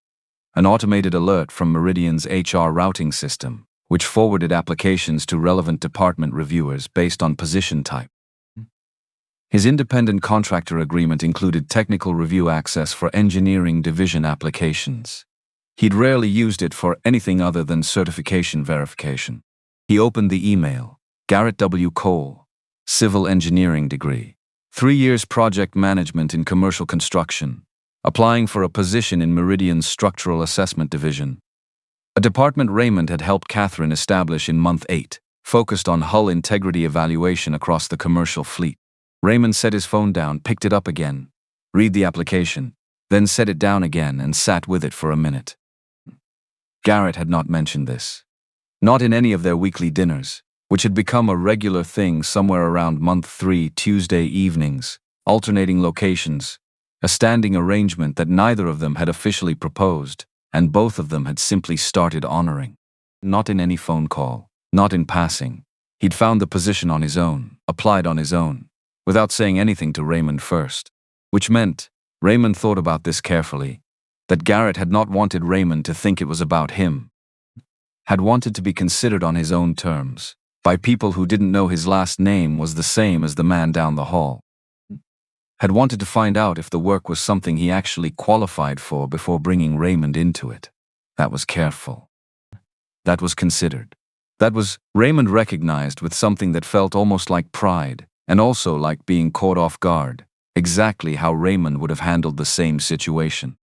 An automated alert from Meridian's HR routing system, which forwarded applications to relevant department reviewers based on position type. His independent contractor agreement included technical review access for engineering division applications. He'd rarely used it for anything other than certification verification. He opened the email. Garrett W. Cole, civil engineering degree, 3 years project management in commercial construction, applying for a position in Meridian's structural assessment division. A department Raymond had helped Catherine establish in month 8, focused on hull integrity evaluation across the commercial fleet. Raymond set his phone down, picked it up again, read the application, then set it down again and sat with it for a minute. Garrett had not mentioned this. Not in any of their weekly dinners, which had become a regular thing somewhere around month 3 Tuesday evenings, alternating locations, a standing arrangement that neither of them had officially proposed, and both of them had simply started honoring. Not in any phone call, not in passing. He'd found the position on his own, applied on his own, without saying anything to Raymond first. Which meant, Raymond thought about this carefully, that Garrett had not wanted Raymond to think it was about him. Had wanted to be considered on his own terms, by people who didn't know his last name was the same as the man down the hall. Had wanted to find out if the work was something he actually qualified for before bringing Raymond into it. That was careful. That was considered. That was, Raymond recognized with something that felt almost like pride, and also like being caught off guard, exactly how Raymond would have handled the same situation.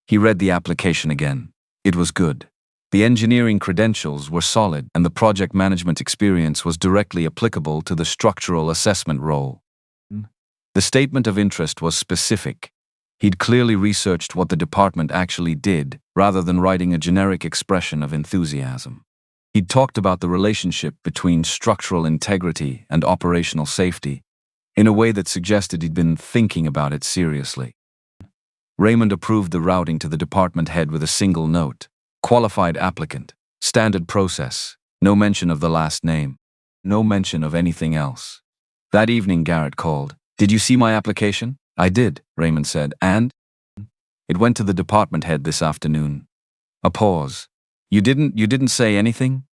He read the application again. It was good. The engineering credentials were solid, and the project management experience was directly applicable to the structural assessment role. The statement of interest was specific. He'd clearly researched what the department actually did, rather than writing a generic expression of enthusiasm. He'd talked about the relationship between structural integrity and operational safety, in a way that suggested he'd been thinking about it seriously. Raymond approved the routing to the department head with a single note. Qualified applicant. Standard process. No mention of the last name. No mention of anything else. That evening Garrett called. "Did you see my application?" "I did," Raymond said. "And?" "It went to the department head this afternoon." A pause. You didn't say anything?"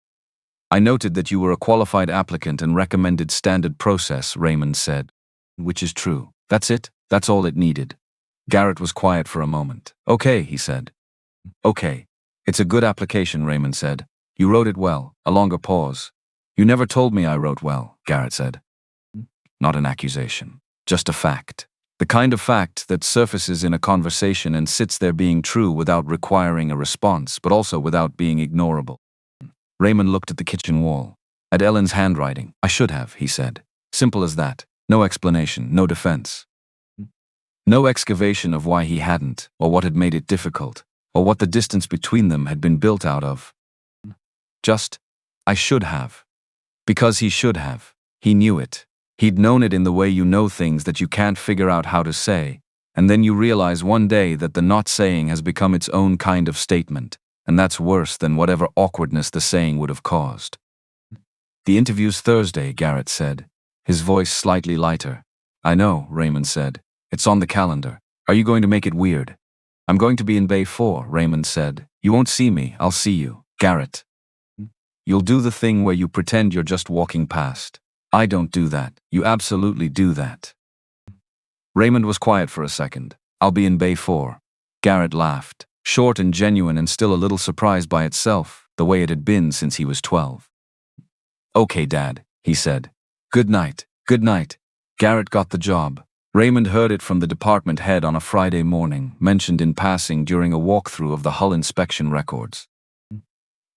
"I noted that you were a qualified applicant and recommended standard process," Raymond said. "Which is true. That's it. That's all it needed." Garrett was quiet for a moment. "Okay," he said. "Okay. It's a good application," Raymond said. "You wrote it well." A longer pause. "You never told me I wrote well," Garrett said. Not an accusation. Just a fact. The kind of fact that surfaces in a conversation and sits there being true without requiring a response, but also without being ignorable. Raymond looked at the kitchen wall. At Ellen's handwriting. "I should have," he said. Simple as that. No explanation, no defense. No excavation of why he hadn't, or what had made it difficult. or what the distance between them had been built out of. Just, I should have. Because he should have. He knew it. He'd known it in the way you know things that you can't figure out how to say, and then you realize one day that the not saying has become its own kind of statement, and that's worse than whatever awkwardness the saying would have caused. The interview's Thursday, Garrett said, his voice slightly lighter. I know, Raymond said. It's on the calendar. Are you going to make it weird? I'm going to be in Bay 4, Raymond said. You won't see me, I'll see you, Garrett. You'll do the thing where you pretend you're just walking past. I don't do that. You absolutely do that. Raymond was quiet for a second. I'll be in Bay 4. Garrett laughed, short and genuine and still a little surprised by itself, the way it had been since he was 12. Okay, Dad, he said. Good night, good night. Garrett got the job. Raymond heard it from the department head on a Friday morning, mentioned in passing during a walkthrough of the hull inspection records.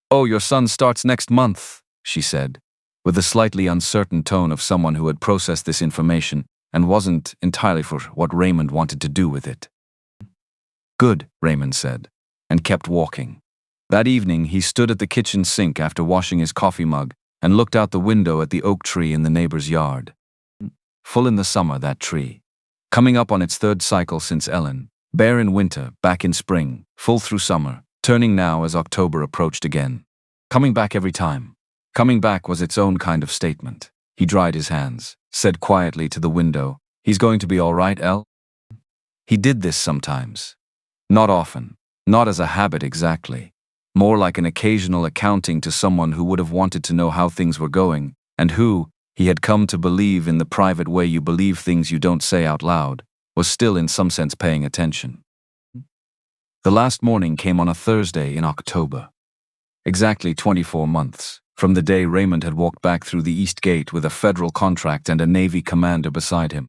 Oh, your son starts next month, she said, with the slightly uncertain tone of someone who had processed this information and wasn't entirely sure what Raymond wanted to do with it. Good, Raymond said, and kept walking. That evening, he stood at the kitchen sink after washing his coffee mug and looked out the window at the oak tree in the neighbor's yard. Full in the summer, that tree. Coming up on its third cycle since Ellen, bare in winter, back in spring, full through summer, turning now as October approached again. Coming back every time. Coming back was its own kind of statement. He dried his hands, said quietly to the window, He's going to be all right, Elle? He did this sometimes. Not often. Not as a habit exactly. More like an occasional accounting to someone who would have wanted to know how things were going, and who, he had come to believe in the private way you believe things you don't say out loud, was still in some sense paying attention. The last morning came on a Thursday in October. Exactly 24 months, from the day Raymond had walked back through the East Gate with a federal contract and a Navy commander beside him.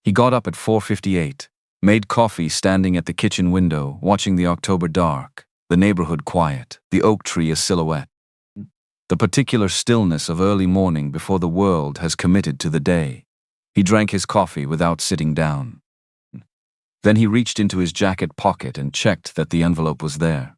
He got up at 4:58, made coffee standing at the kitchen window, watching the October dark, the neighborhood quiet, the oak tree a silhouette. The particular stillness of early morning before the world has committed to the day. He drank his coffee without sitting down. Then he reached into his jacket pocket and checked that the envelope was there.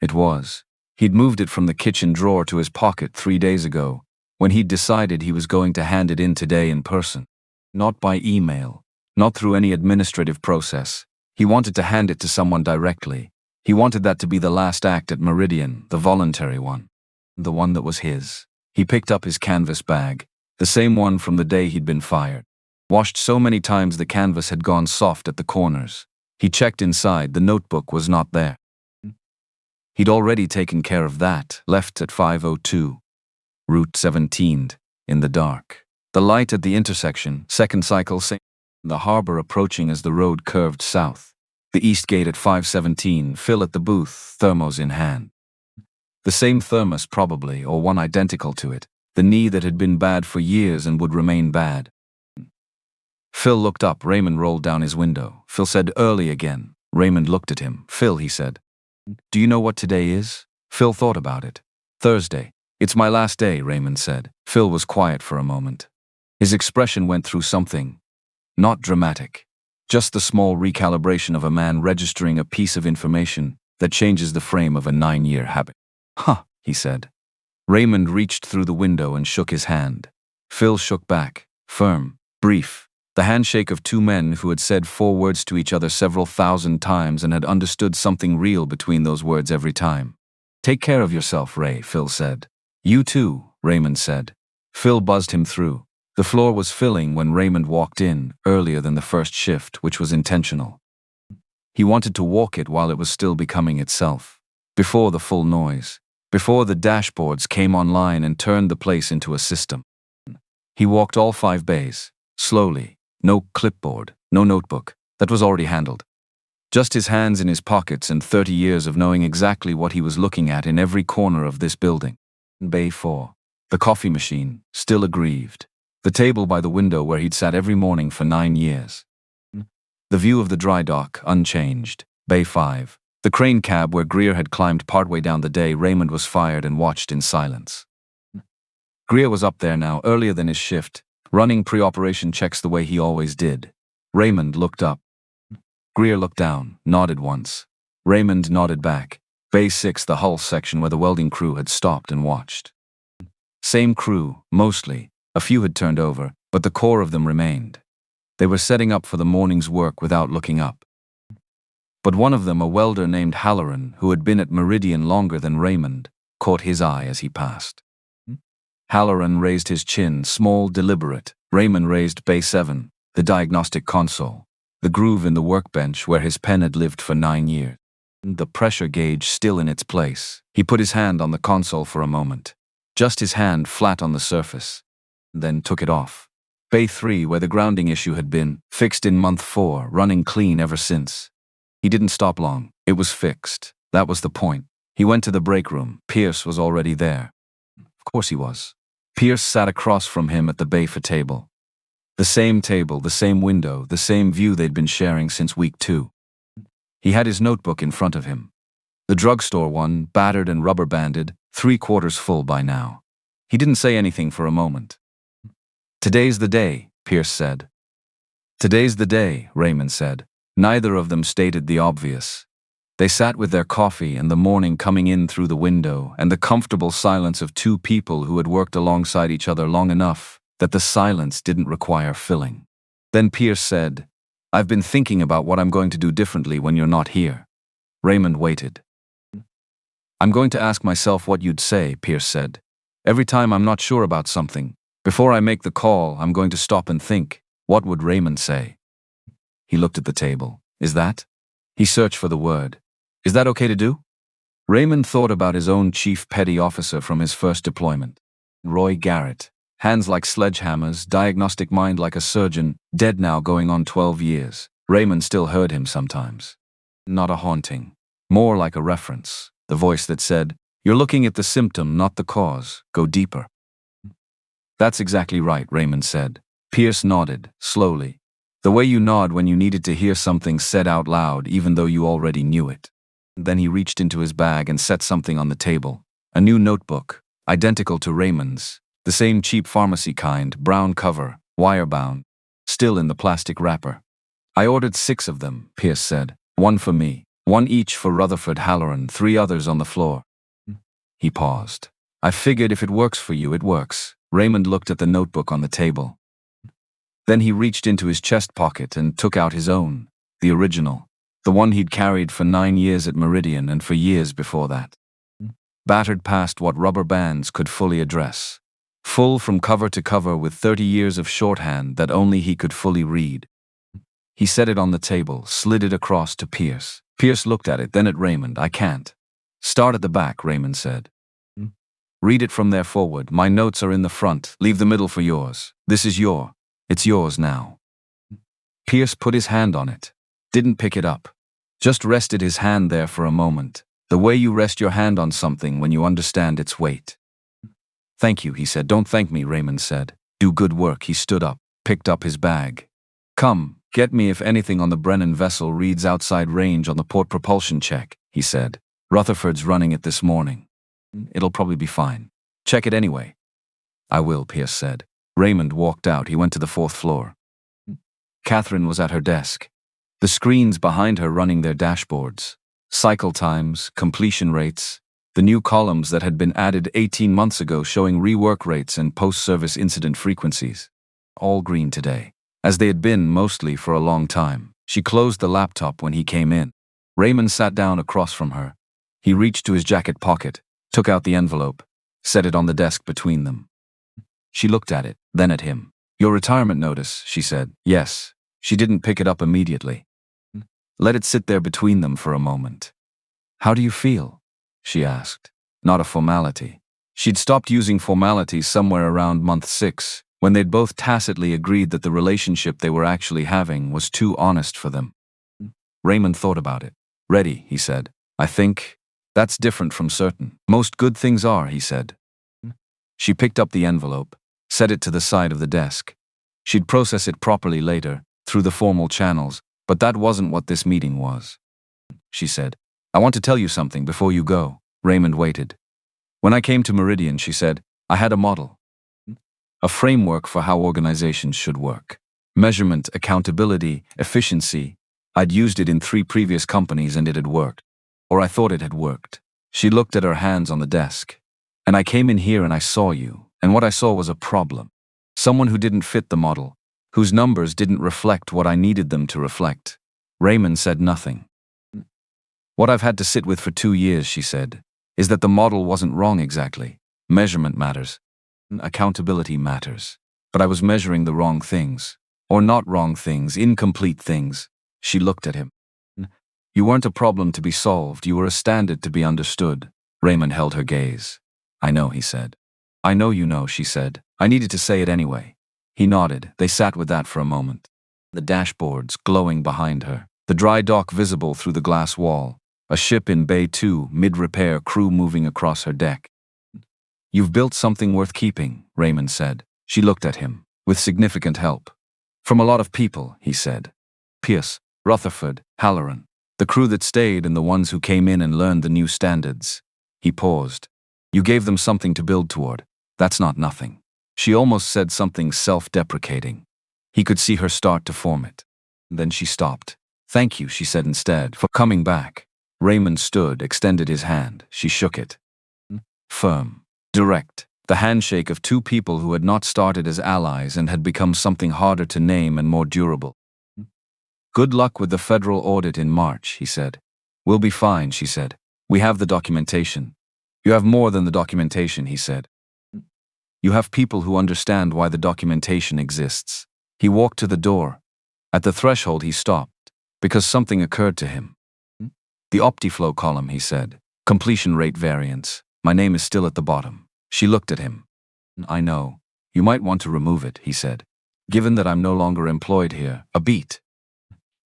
It was. He'd moved it from the kitchen drawer to his pocket 3 days ago, when he'd decided he was going to hand it in today in person. Not by email, not through any administrative process. He wanted to hand it to someone directly. He wanted that to be the last act at Meridian, the voluntary one. The one that was his. He picked up his canvas bag, the same one from the day he'd been fired. Washed so many times the canvas had gone soft at the corners. He checked inside, the notebook was not there. He'd already taken care of that, left at 5:02. Route 17, in the dark. The light at the intersection, second cycle, the harbor approaching as the road curved south. The East Gate at 5:17, Phil at the booth, thermos in hand. The same thermos probably, or one identical to it, the knee that had been bad for years and would remain bad. Phil looked up, Raymond rolled down his window. Phil said, early again. Raymond looked at him. Phil, he said. Do you know what today is? Phil thought about it. Thursday. It's my last day, Raymond said. Phil was quiet for a moment. His expression went through something. Not dramatic. Just the small recalibration of a man registering a piece of information that changes the frame of a 9-year habit. Huh, he said. Raymond reached through the window and shook his hand. Phil shook back, firm, brief, the handshake of two men who had said 4 words to each other several thousand times and had understood something real between those words every time. Take care of yourself, Ray, Phil said. You too, Raymond said. Phil buzzed him through. The floor was filling when Raymond walked in, earlier than the first shift, which was intentional. He wanted to walk it while it was still becoming itself. Before the full noise. Before the dashboards came online and turned the place into a system. He walked all 5 bays, slowly, no clipboard, no notebook, that was already handled. Just his hands in his pockets and 30 years of knowing exactly what he was looking at in every corner of this building. Bay 4. The coffee machine, still aggrieved. The table by the window where he'd sat every morning for 9 years. The view of the dry dock, unchanged. Bay 5. The crane cab where Greer had climbed partway down the day Raymond was fired and watched in silence. Greer was up there now, earlier than his shift, running pre-operation checks the way he always did. Raymond looked up. Greer looked down, nodded once. Raymond nodded back. Bay 6, the hull section where the welding crew had stopped and watched. Same crew, mostly. A few had turned over, but the core of them remained. They were setting up for the morning's work without looking up. But one of them, a welder named Halloran, who had been at Meridian longer than Raymond, caught his eye as he passed. Halloran raised his chin, small, deliberate. Raymond raised Bay 7, the diagnostic console, the groove in the workbench where his pen had lived for 9 years. The pressure gauge still in its place. He put his hand on the console for a moment. Just his hand flat on the surface. Then took it off. Bay 3, where the grounding issue had been, fixed in month 4, running clean ever since. He didn't stop long. It was fixed. That was the point. He went to the break room. Pierce was already there. Of course he was. Pierce sat across from him at the Bay 4 table. The same table, the same window, the same view they'd been sharing since week 2. He had his notebook in front of him. The drugstore one, battered and rubber-banded, 3/4 full by now. He didn't say anything for a moment. "Today's the day," Pierce said. "Today's the day," Raymond said. Neither of them stated the obvious. They sat with their coffee and the morning coming in through the window and the comfortable silence of two people who had worked alongside each other long enough that the silence didn't require filling. Then Pierce said, "I've been thinking about what I'm going to do differently when you're not here." Raymond waited. "I'm going to ask myself what you'd say," Pierce said. "Every time I'm not sure about something, before I make the call, I'm going to stop and think, what would Raymond say?" He looked at the table. "Is that?" He searched for the word. "Is that okay to do?" Raymond thought about his own chief petty officer from his first deployment. Roy Garrett. Hands like sledgehammers, diagnostic mind like a surgeon, dead now going on 12 years. Raymond still heard him sometimes. Not a haunting. More like a reference. The voice that said, "You're looking at the symptom, not the cause. Go deeper." "That's exactly right," Raymond said. Pierce nodded, slowly. The way you nod when you needed to hear something said out loud even though you already knew it. Then he reached into his bag and set something on the table. A new notebook, identical to Raymond's. The same cheap pharmacy kind, brown cover, wire-bound, still in the plastic wrapper. "I ordered 6 of them," Pierce said. "1 for me, 1 each for Rutherford Halloran, 3 others on the floor." He paused. "I figured if it works for you, it works." Raymond looked at the notebook on the table. Then he reached into his chest pocket and took out his own, the original, the one he'd carried for 9 years at Meridian and for years before that. Battered past what rubber bands could fully address. Full from cover to cover with 30 years of shorthand that only he could fully read. He set it on the table, slid it across to Pierce. Pierce looked at it, then at Raymond. "I can't." "Start at the back," Raymond said. "Read it from there forward. My notes are in the front. Leave the middle for yours. This is it's yours now." Pierce put his hand on it. Didn't pick it up. Just rested his hand there for a moment. The way you rest your hand on something when you understand its weight. "Thank you," he said. "Don't thank me," Raymond said. "Do good work." He stood up, picked up his bag. "Come, get me if anything on the Brennan vessel reads outside range on the port propulsion check," he said. "Rutherford's running it this morning. It'll probably be fine. Check it anyway." "I will," Pierce said. Raymond walked out. He went to the 4th floor. Catherine was at her desk. The screens behind her running their dashboards. Cycle times, completion rates, the new columns that had been added 18 months ago showing rework rates and post-service incident frequencies. All green today, as they had been mostly for a long time. She closed the laptop when he came in. Raymond sat down across from her. He reached to his jacket pocket, took out the envelope, set it on the desk between them. She looked at it, then at him. "Your retirement notice," she said. "Yes." She didn't pick it up immediately. Let it sit there between them for a moment. "How do you feel?" she asked. Not a formality. She'd stopped using formalities somewhere around month 6, when they'd both tacitly agreed that the relationship they were actually having was too honest for them. Raymond thought about it. "Ready," he said. "I think that's different from certain. Most good things are," he said. She picked up the envelope, set it to the side of the desk. She'd process it properly later, through the formal channels, but that wasn't what this meeting was. She said, "I want to tell you something before you go." Raymond waited. "When I came to Meridian," she said, "I had a model. A framework for how organizations should work. Measurement, accountability, efficiency. I'd used it in 3 previous companies and it had worked. Or I thought it had worked. She looked at her hands on the desk. And I came in here and I saw you, and what I saw was a problem. Someone who didn't fit the model, whose numbers didn't reflect what I needed them to reflect. Raymond said nothing. What I've had to sit with for 2 years, she said, is that the model wasn't wrong exactly. Measurement matters. Accountability matters. But I was measuring the wrong things. Or not wrong things, incomplete things. She looked at him. You weren't a problem to be solved, you were a standard to be understood. Raymond held her gaze. I know, he said. I know you know, she said. I needed to say it anyway. He nodded. They sat with that for a moment. The dashboards glowing behind her. The dry dock visible through the glass wall. A ship in Bay 2, mid-repair, crew moving across her deck. You've built something worth keeping, Raymond said. She looked at him. With significant help. From a lot of people, he said. Pierce, Rutherford, Halloran. The crew that stayed and the ones who came in and learned the new standards. He paused. You gave them something to build toward. That's not nothing. She almost said something self-deprecating. He could see her start to form it. Then she stopped. Thank you, she said instead, for coming back. Raymond stood, extended his hand. She shook it. Firm. Direct. The handshake of two people who had not started as allies and had become something harder to name and more durable. Good luck with the federal audit in March, he said. We'll be fine, she said. We have the documentation. You have more than the documentation, he said. You have people who understand why the documentation exists. He walked to the door. At the threshold he stopped, because something occurred to him. The OptiFlow column, he said. Completion rate variance. My name is still at the bottom. She looked at him. I know. You might want to remove it, he said. Given that I'm no longer employed here, a beat.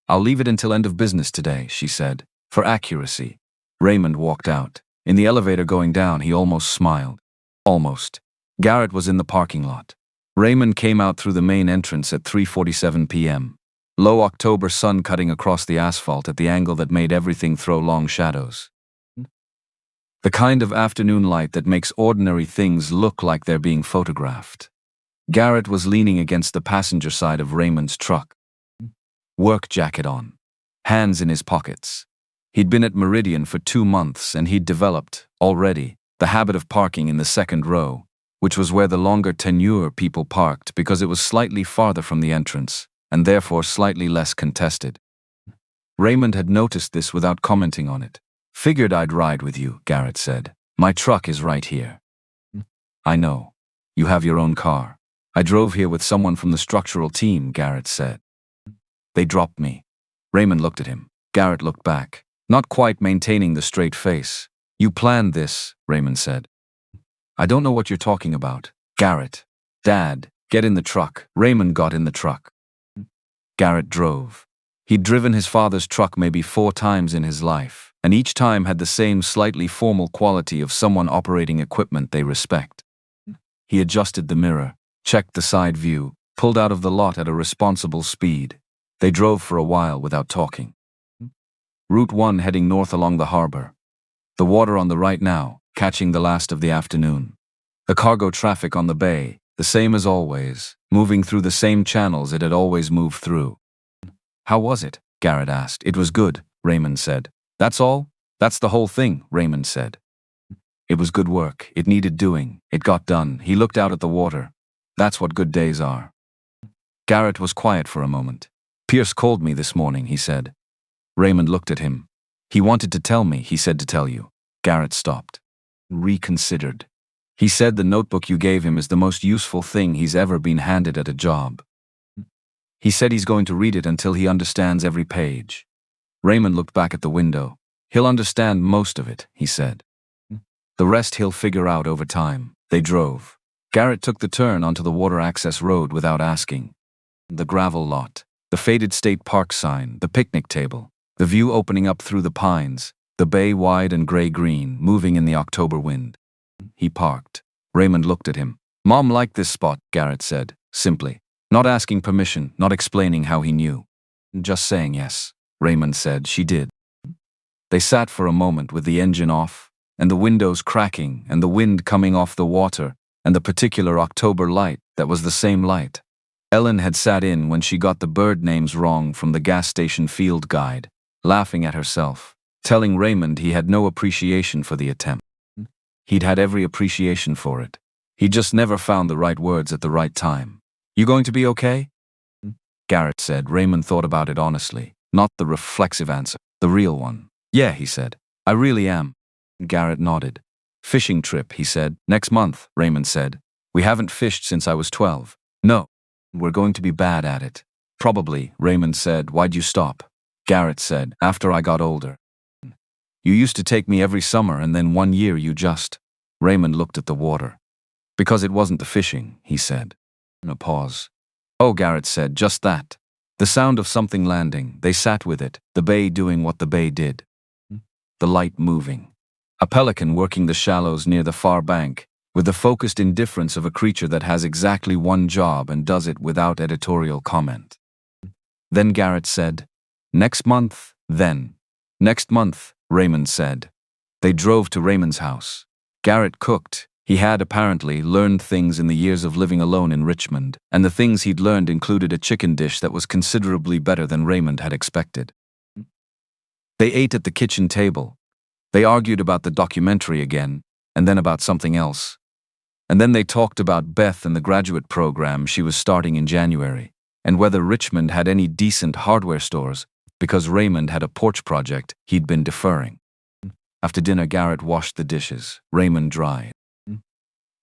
I'll leave it until end of business today, she said, for accuracy. Raymond walked out. In the elevator going down, he almost smiled. Almost. Garrett was in the parking lot. Raymond came out through the main entrance at 3:47 p.m. Low October sun cutting across the asphalt at the angle that made everything throw long shadows. The kind of afternoon light that makes ordinary things look like they're being photographed. Garrett was leaning against the passenger side of Raymond's truck. Work jacket on. Hands in his pockets. He'd been at Meridian for 2 months and he'd developed, already, the habit of parking in the second row, which was where the longer tenure people parked because it was slightly farther from the entrance, and therefore slightly less contested. Raymond had noticed this without commenting on it. Figured I'd ride with you, Garrett said. My truck is right here. I know. You have your own car. I drove here with someone from the structural team, Garrett said. They dropped me. Raymond looked at him. Garrett looked back, not quite maintaining the straight face. You planned this, Raymond said. I don't know what you're talking about. Garrett. Dad, get in the truck. Raymond got in the truck. Garrett drove. He'd driven his father's truck maybe 4 times in his life, and each time had the same slightly formal quality of someone operating equipment they respect. He adjusted the mirror, checked the side view, pulled out of the lot at a responsible speed. They drove for a while without talking. Route 1 heading north along the harbor. The water on the right now, catching the last of the afternoon. The cargo traffic on the bay, the same as always, moving through the same channels it had always moved through. How was it? Garrett asked. It was good, Raymond said. That's all? That's the whole thing, Raymond said. It was good work. It needed doing. It got done. He looked out at the water. That's what good days are. Garrett was quiet for a moment. Pierce called me this morning, he said. Raymond looked at him. He wanted to tell me, he said to tell you. Garrett stopped. Reconsidered. He said the notebook you gave him is the most useful thing he's ever been handed at a job. He said he's going to read it until he understands every page. Raymond looked back at the window. He'll understand most of it, he said. The rest he'll figure out over time. They drove. Garrett took the turn onto the water access road without asking. The gravel lot, the faded state park sign, the picnic table, the view opening up through the pines, the bay wide and gray-green, moving in the October wind. He parked. Raymond looked at him. Mom liked this spot, Garrett said, simply. Not asking permission, not explaining how he knew. Just saying yes, Raymond said. She did. They sat for a moment with the engine off, and the windows cracking, and the wind coming off the water, and the particular October light that was the same light. Ellen had sat in when she got the bird names wrong from the gas station field guide, laughing at herself. telling Raymond he had no appreciation for the attempt. He'd had every appreciation for it. He just never found the right words at the right time. "You going to be okay?" Garrett said. Raymond thought about it honestly, not the reflexive answer, the real one. "Yeah," he said. "I really am." Garrett nodded. "Fishing trip," he said. "Next month," Raymond said. "We haven't fished since I was 12. "No. We're going to be bad at it." "Probably," Raymond said. "Why'd you stop?" Garrett said. "After I got older. You used to take me every summer, and then one year you just—" Raymond looked at the water. "Because it wasn't the fishing," he said. A pause. "Oh," Garrett said, "just that. The sound of something landing. They sat with it, the bay doing what the bay did. The light moving. A pelican working the shallows near the far bank, with the focused indifference of a creature that has exactly one job and does it without editorial comment." Then Garrett said, "Next month, then." "Next month," Raymond said. They drove to Raymond's house. Garrett cooked. He had, apparently, learned things in the years of living alone in Richmond, and the things he'd learned included a chicken dish that was considerably better than Raymond had expected. They ate at the kitchen table. They argued about the documentary again, and then about something else. And then they talked about Beth and the graduate program she was starting in January, and whether Richmond had any decent hardware stores, because Raymond had a porch project he'd been deferring. After dinner, Garrett washed the dishes. Raymond dried.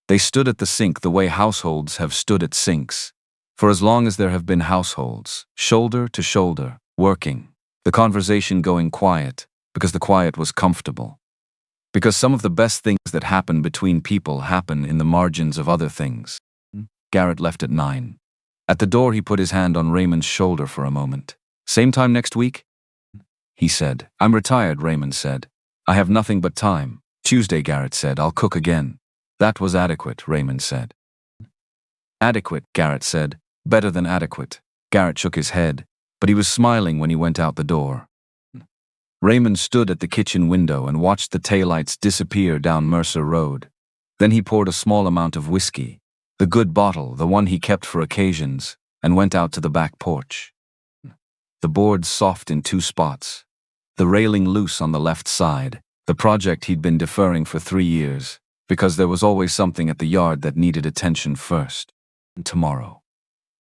They stood at the sink the way households have stood at sinks. For as long as there have been households, shoulder to shoulder, working, the conversation going quiet, because the quiet was comfortable. Because some of the best things that happen between people happen in the margins of other things. Garrett left at 9. At the door, he put his hand on Raymond's shoulder for a moment. "Same time next week?" he said. "I'm retired," Raymond said. "I have nothing but time." "Tuesday," Garrett said. "I'll cook again." "That was adequate," Raymond said. "Adequate," Garrett said. "Better than adequate." Garrett shook his head, but he was smiling when he went out the door. Raymond stood at the kitchen window and watched the taillights disappear down Mercer Road. Then he poured a small amount of whiskey, the good bottle, the one he kept for occasions, and went out to the back porch. The boards soft in 2 spots. The railing loose on the left side, the project he'd been deferring for 3 years, because there was always something at the yard that needed attention first. Tomorrow.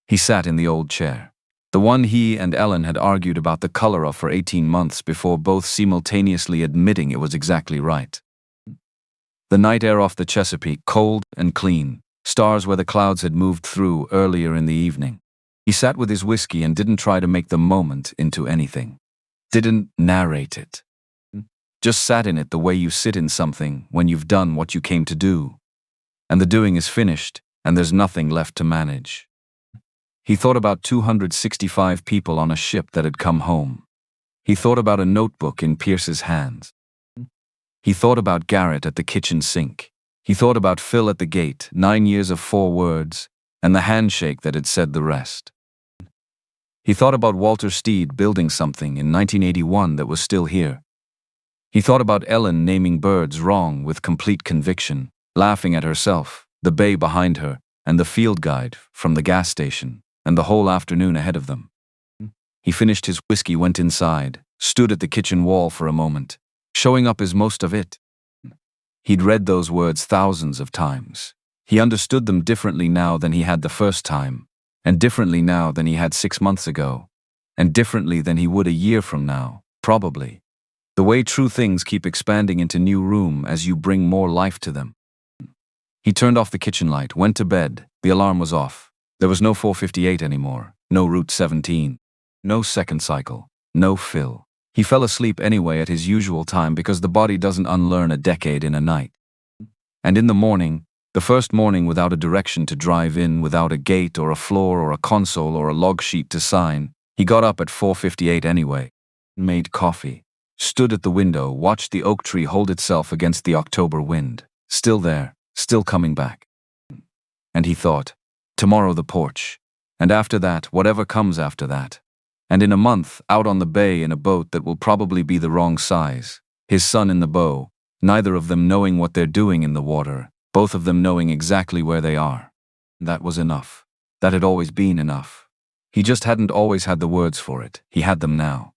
He sat in the old chair, the one he and Ellen had argued about the color of for 18 months before both simultaneously admitting it was exactly right. The night air off the Chesapeake, cold and clean, stars where the clouds had moved through earlier in the evening. He sat with his whiskey and didn't try to make the moment into anything. Didn't narrate it. Just sat in it the way you sit in something when you've done what you came to do. And the doing is finished, and there's nothing left to manage. He thought about 265 people on a ship that had come home. He thought about a notebook in Pierce's hands. He thought about Garrett at the kitchen sink. He thought about Phil at the gate, 9 years of 4 words, and the handshake that had said the rest. He thought about Walter Steed building something in 1981 that was still here. He thought about Ellen naming birds wrong with complete conviction, laughing at herself, the bay behind her, and the field guide from the gas station, and the whole afternoon ahead of them. He finished his whiskey, went inside, stood at the kitchen wall for a moment. Showing up is most of it. He'd read those words thousands of times. He understood them differently now than he had the first time, and differently now than he had 6 months ago, and differently than he would a year from now, probably. The way true things keep expanding into new room as you bring more life to them. He turned off the kitchen light, went to bed. The alarm was off. There was no 4:58 anymore, no Route 17, no second cycle, no Phil. He fell asleep anyway at his usual time because the body doesn't unlearn a decade in a night. And in the morning, the first morning without a direction to drive in, without a gate or a floor or a console or a log sheet to sign, he got up at 4:58 anyway, made coffee, stood at the window, watched the oak tree hold itself against the October wind, still there, still coming back. And he thought, tomorrow the porch, and after that, whatever comes after that. And in a month, out on the bay in a boat that will probably be the wrong size, his son in the bow, neither of them knowing what they're doing in the water, both of them knowing exactly where they are. That was enough. That had always been enough. He just hadn't always had the words for it. He had them now.